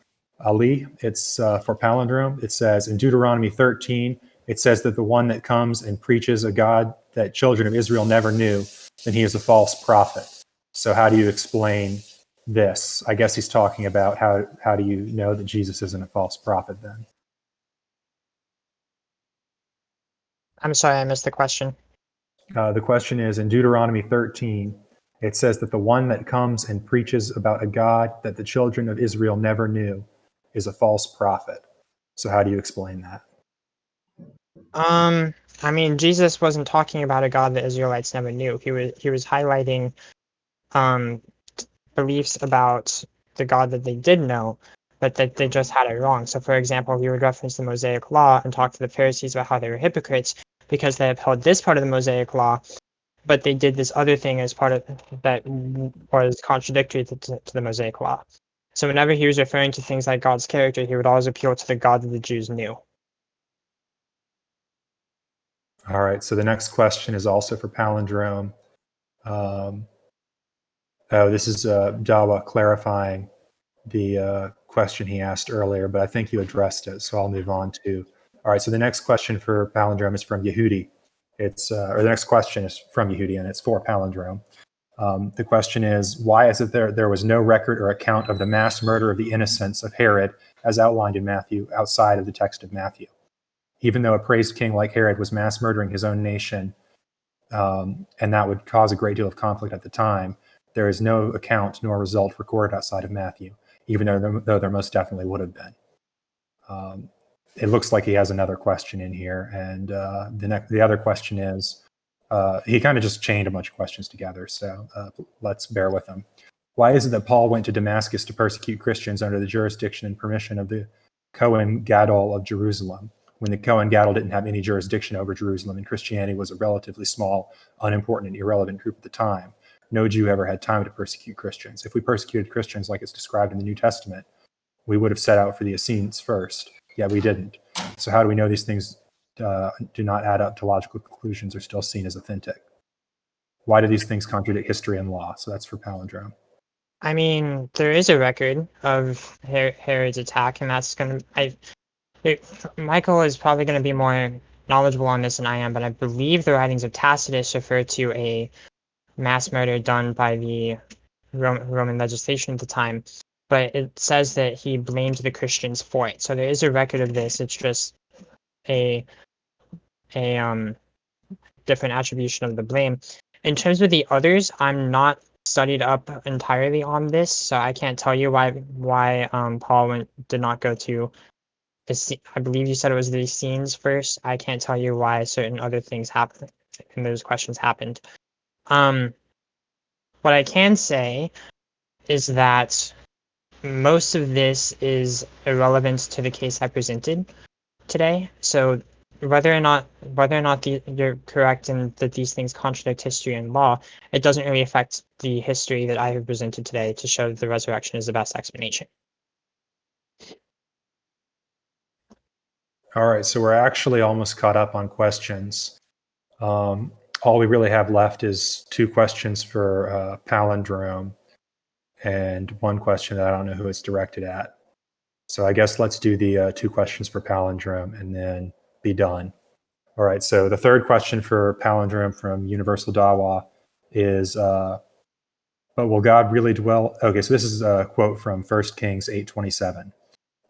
Ali. It's for Palindrome. It says in Deuteronomy 13, it says that the one that comes and preaches a God that children of Israel never knew, then he is a false prophet. So how do you explain this? I guess he's talking about how do you know that Jesus isn't a false prophet then? I'm sorry, I missed the question. The question is in Deuteronomy 13, it says that the one that comes and preaches about a God that the children of Israel never knew is a false prophet. So how do you explain that? I mean, Jesus wasn't talking about a God that Israelites never knew. He was highlighting um beliefs about the God that they did know, but that they just had it wrong. So, for example, he would reference the Mosaic Law and talk to the Pharisees about how they were hypocrites because they upheld this part of the Mosaic Law, but they did this other thing as part of that was contradictory to the Mosaic Law. So, whenever he was referring to things like God's character, he would always appeal to the God that the Jews knew. All right. So the next question is also for Palindrome. This is Dawa clarifying the question he asked earlier, but I think you addressed it, so I'll move on to. All right. So the next question for Palindrome is from Yehudi. The next question is from Yehudi, and it's for Palindrome. The question is, why is it there was no record or account of the mass murder of the innocents of Herod as outlined in Matthew outside of the text of Matthew? Even though a praised king like Herod was mass murdering his own nation, and that would cause a great deal of conflict at the time, there is no account nor result recorded outside of Matthew, even though there most definitely would have been. It looks like he has another question in here, and the other question is, he kind of just chained a bunch of questions together, so let's bear with him. Why is it that Paul went to Damascus to persecute Christians under the jurisdiction and permission of the Cohen Gadol of Jerusalem, when the Cohen Gadol didn't have any jurisdiction over Jerusalem and Christianity was a relatively small, unimportant, and irrelevant group at the time? No Jew ever had time to persecute Christians. If we persecuted Christians like it's described in the New Testament, we would have set out for the Essenes first, yet we didn't. So how do we know these things do not add up to logical conclusions or still seen as authentic? Why do these things contradict history and law? So that's for Palindrome. I mean, there is a record of Herod's attack, and that's going to... Michael is probably going to be more knowledgeable on this than I am, but I believe the writings of Tacitus refer to a mass murder done by the Roman legislation at the time, but it says that he blamed the Christians for it. So there is a record of this. It's just a different attribution of the blame. In terms of the others, I'm not studied up entirely on this, so I can't tell you why Paul did not go to. I believe you said it was the scenes first. I can't tell you why certain other things happened and those questions happened. What I can say is that most of this is irrelevant to the case I presented today. So whether or not you're correct in that these things contradict history and law, it doesn't really affect the history that I have presented today to show that the resurrection is the best explanation. All right, so we're actually almost caught up on questions. All we really have left is two questions for Palindrome and one question that I don't know who it's directed at. So I guess let's do the two questions for Palindrome and then be done. All right, so the third question for Palindrome from Universal Dawa is, but will God really dwell? Okay, so this is a quote from 1 Kings 8:27.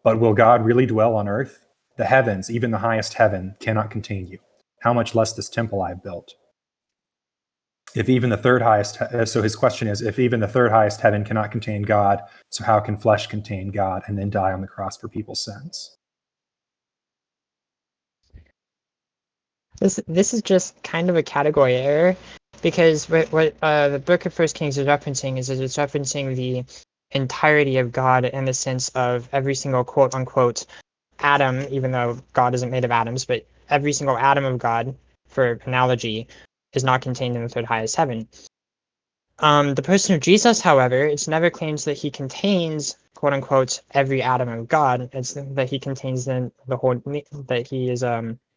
But will God really dwell on earth? The heavens, even the highest heaven, cannot contain you. How much less this temple I have built? If even the third highest, so his question is, if even the third highest heaven cannot contain God, so how can flesh contain God and then die on the cross for people's sins? This is just kind of a category error, because what the Book of First Kings is referencing is it's referencing the entirety of God in the sense of every single quote unquote atom, even though God isn't made of atoms, but every single atom of God, for analogy, is not contained in the third highest heaven. The person of Jesus, however, it never claims that he contains, quote unquote, every atom of God. It's that he contains the whole, that he is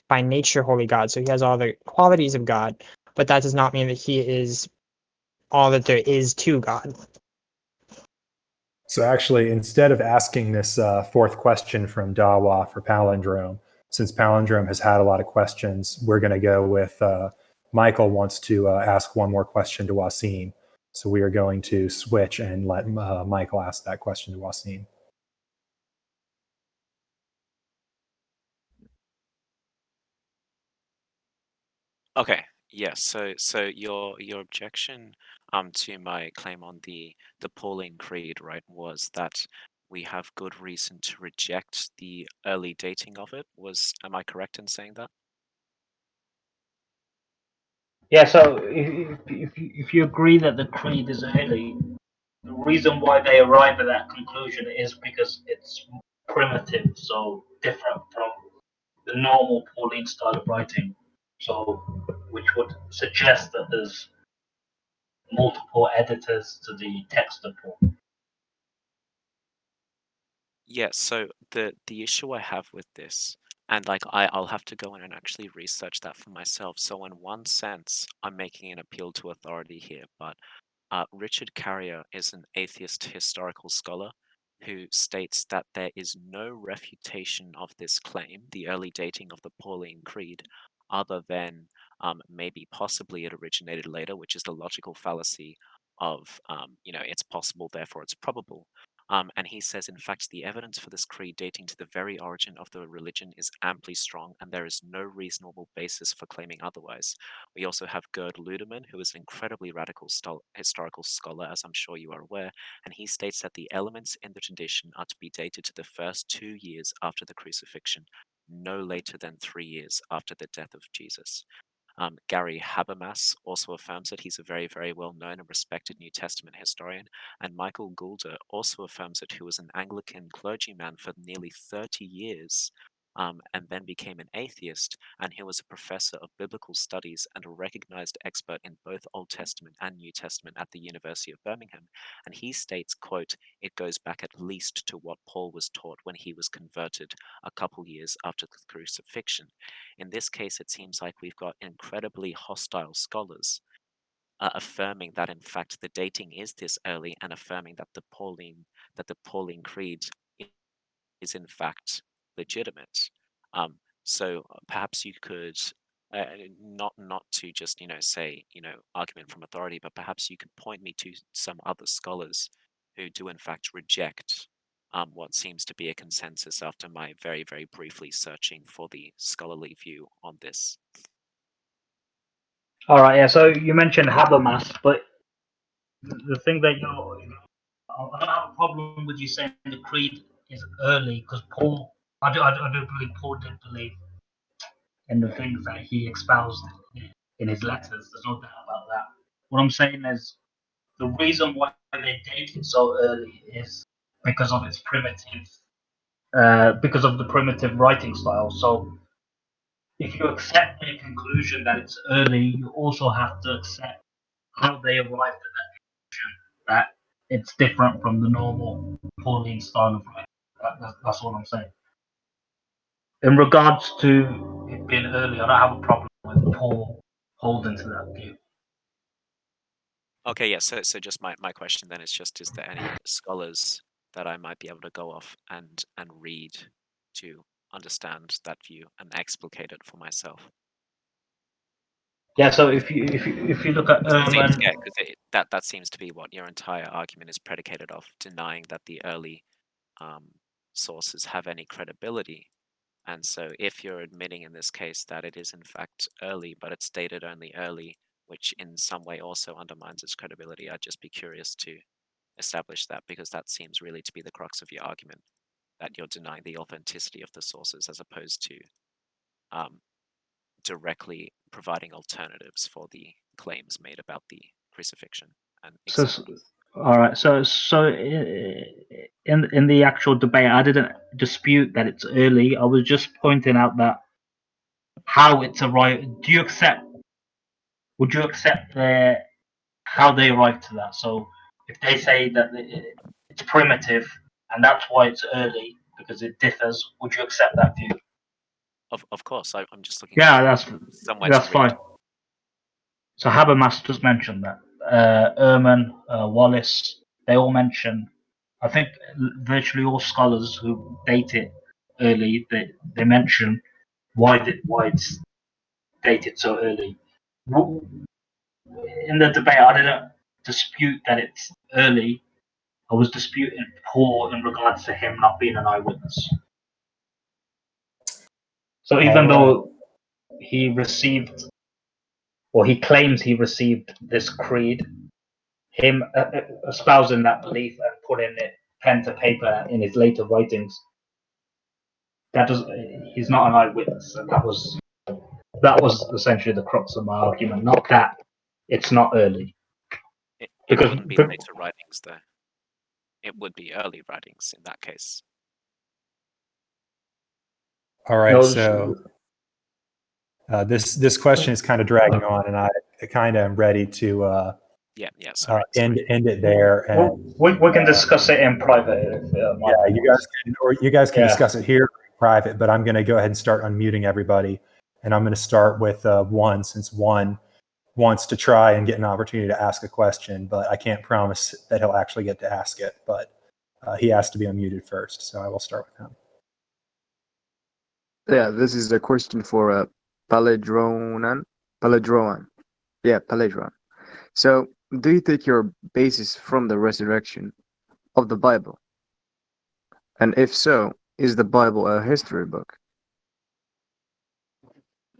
by nature holy God. So he has all the qualities of God, but that does not mean that he is all that there is to God. So actually, instead of asking this fourth question from Dawa for Palindrome, since Palindrome has had a lot of questions, we're going to go with Michael wants to ask one more question to Wasim. So we are going to switch and let Michael ask that question to Wasim. Okay. Yes. So your objection to my claim on the Pauline Creed, right, was that we have good reason to reject the early dating of it. Am I correct in saying that? Yeah, so if you agree that the creed is early, the reason why they arrive at that conclusion is because it's primitive, so different from the normal Pauline style of writing. So, which would suggest that there's multiple editors to the text of Paul. Yeah, so the issue I have with this, and like I'll have to go in and actually research that for myself. So in one sense, I'm making an appeal to authority here, but Richard Carrier is an atheist historical scholar who states that there is no refutation of this claim, the early dating of the Pauline Creed, other than maybe possibly it originated later, which is the logical fallacy of, it's possible, therefore it's probable. And he says, in fact, the evidence for this creed dating to the very origin of the religion is amply strong, and there is no reasonable basis for claiming otherwise. We also have Gerd Ludemann, who is an incredibly radical historical scholar, as I'm sure you are aware, and he states that the elements in the tradition are to be dated to the first 2 years after the crucifixion, no later than 3 years after the death of Jesus. Gary Habermas also affirms it. He's a very, very well-known and respected New Testament historian. And Michael Goulder also affirms it, who was an Anglican clergyman for nearly 30 years, and then became an atheist, and he was a professor of biblical studies and a recognized expert in both Old Testament and New Testament at the University of Birmingham. And he states, quote, "It goes back at least to what Paul was taught when he was converted a couple years after the crucifixion." In this case, it seems like we've got incredibly hostile scholars affirming that, in fact, the dating is this early, and affirming that the Pauline Creed is in fact legitimate. So perhaps you could not to just say argument from authority, but perhaps you could point me to some other scholars who do in fact reject what seems to be a consensus after my very, very briefly searching for the scholarly view on this. All right, yeah. So you mentioned Habermas, but the thing that I don't have a problem with you saying the creed is early because Paul, I do believe Paul did believe in the things that he espoused in his letters. There's no doubt about that. What I'm saying is the reason why they date it so early is because of its primitive, because of the primitive writing style. So if you accept the conclusion that it's early, you also have to accept how they arrived at that conclusion, that it's different from the normal Pauline style of writing. That's what I'm saying. In regards to it being early, I don't have a problem with Paul holding to that view. Okay, yeah. So just my question then is just: is there any scholars that I might be able to go off and read to understand that view and explicate it for myself? Yeah. So if you look at Because that seems to be what your entire argument is predicated off, denying that the early sources have any credibility. And so if you're admitting in this case that it is in fact early, but it's dated only early, which in some way also undermines its credibility, I'd just be curious to establish that, because that seems really to be the crux of your argument, that you're denying the authenticity of the sources as opposed to directly providing alternatives for the claims made about the crucifixion and so etc. all right. So in the actual debate, I didn't dispute that it's early. I was just pointing out that how it's arrived. Would you accept how they arrived to that. So if they say that it's primitive and that's why it's early because it differs, would you accept that view? Of course, I'm just looking Yeah, for somewhere that's to read. fine. So Habermas does mention that. Ehrman, Wallace, they all mention. I think virtually all scholars who date it early, they mention why it's dated so early. In the debate, I didn't dispute that it's early. I was disputing Paul in regards to him not being an eyewitness. So even though he received, or he claims he received this creed, him espousing that belief and putting it pen to paper in his later writings, he's not an eyewitness, and that was essentially the crux of my argument. Not that it's not early, It because wouldn't be later writings, though. It would be early writings in that case. All right, no, so this question is kind of dragging on, and I kind of am ready to Yeah. Sorry. end it there. And we can discuss it in private. If, you guys can Yeah. discuss it here in private. But I'm going to go ahead and start unmuting everybody, and I'm going to start with one, since one wants to try and get an opportunity to ask a question, but I can't promise that he'll actually get to ask it. But he has to be unmuted first, so I will start with him. Yeah, this is a question for Palindroam. Yeah, Palindroam. So, do you take your basis from the resurrection of the Bible? And if so, is the Bible a history book?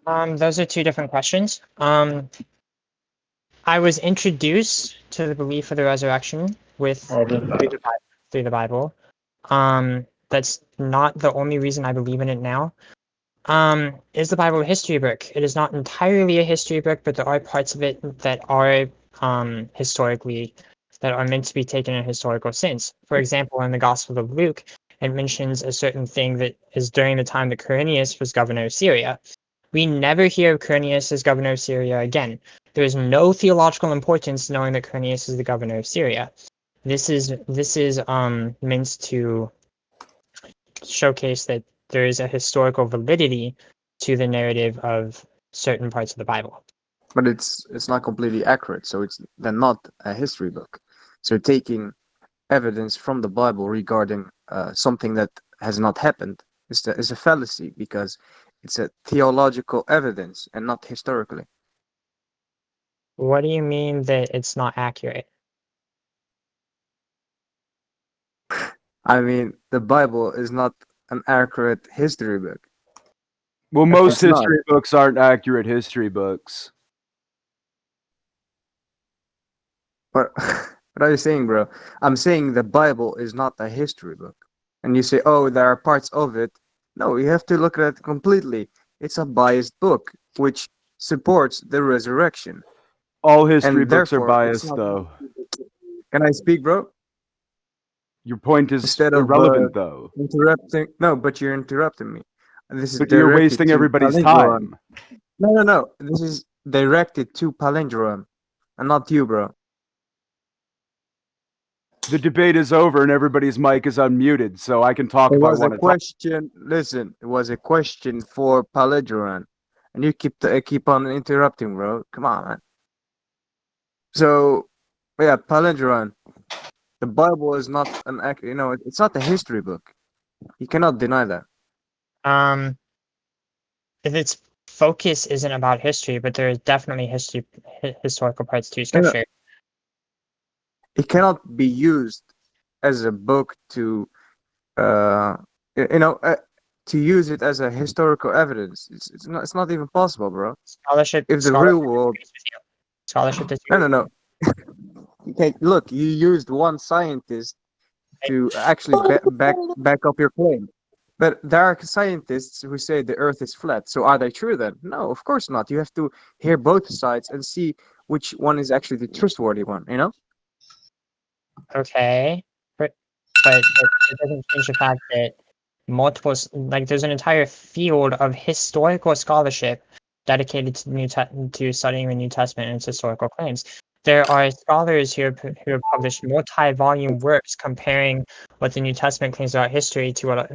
Those are two different questions. I was introduced to the belief of the resurrection through the Bible. That's not the only reason I believe in it now. Is the Bible a history book? It is not entirely a history book, but there are parts of it that are historically, that are meant to be taken in a historical sense. For example, in the Gospel of Luke, it mentions a certain thing that is during the time that Quirinius was governor of Syria. We never hear of Quirinius as governor of Syria again. There is no theological importance knowing that Quirinius is the governor of Syria. This is meant to showcase that there is a historical validity to the narrative of certain parts of the Bible. But it's not completely accurate, so it's then not a history book. So taking evidence from the Bible regarding something that has not happened is a fallacy, because it's a theological evidence and not historically. What do you mean that it's not accurate? I mean, the Bible is not an accurate history book. Well, most It's not. history books aren't accurate history books. What are you saying, bro? I'm saying the Bible is not a history book. And you say, oh, there are parts of it. No, you have to look at it completely. It's a biased book, which supports the resurrection. All history And books are therefore, it's biased, not- though. Can I speak, bro? Your point is Instead of irrelevant, though. interrupting. No, but you're interrupting me. This is But you're directed wasting to everybody's palindroam. time. No. This is directed to palindroam, and not you, bro. The debate is over and everybody's mic is unmuted, so I can talk It if I was a want to talk. question. Listen, it was a question for palindroam, and you keep on interrupting, bro. Come on, man. So, yeah, palindroam. The Bible is not it's not a history book. You cannot deny that. If its focus isn't about history, but there is definitely historical parts to No, no. Scripture. It cannot be used as a book to, to use it as a historical evidence. It's not even possible, bro. Scholarship. If the real world, Scholarship. no. Okay, look, you used one scientist to actually back up your claim. But there are scientists who say the Earth is flat. So are they true then? No, of course not. You have to hear both sides and see which one is actually the trustworthy one, you know? Okay, but it doesn't change the fact that there's an entire field of historical scholarship dedicated to to studying the New Testament and its historical claims. there are scholars who have published multi-volume works comparing what the New Testament claims about history to what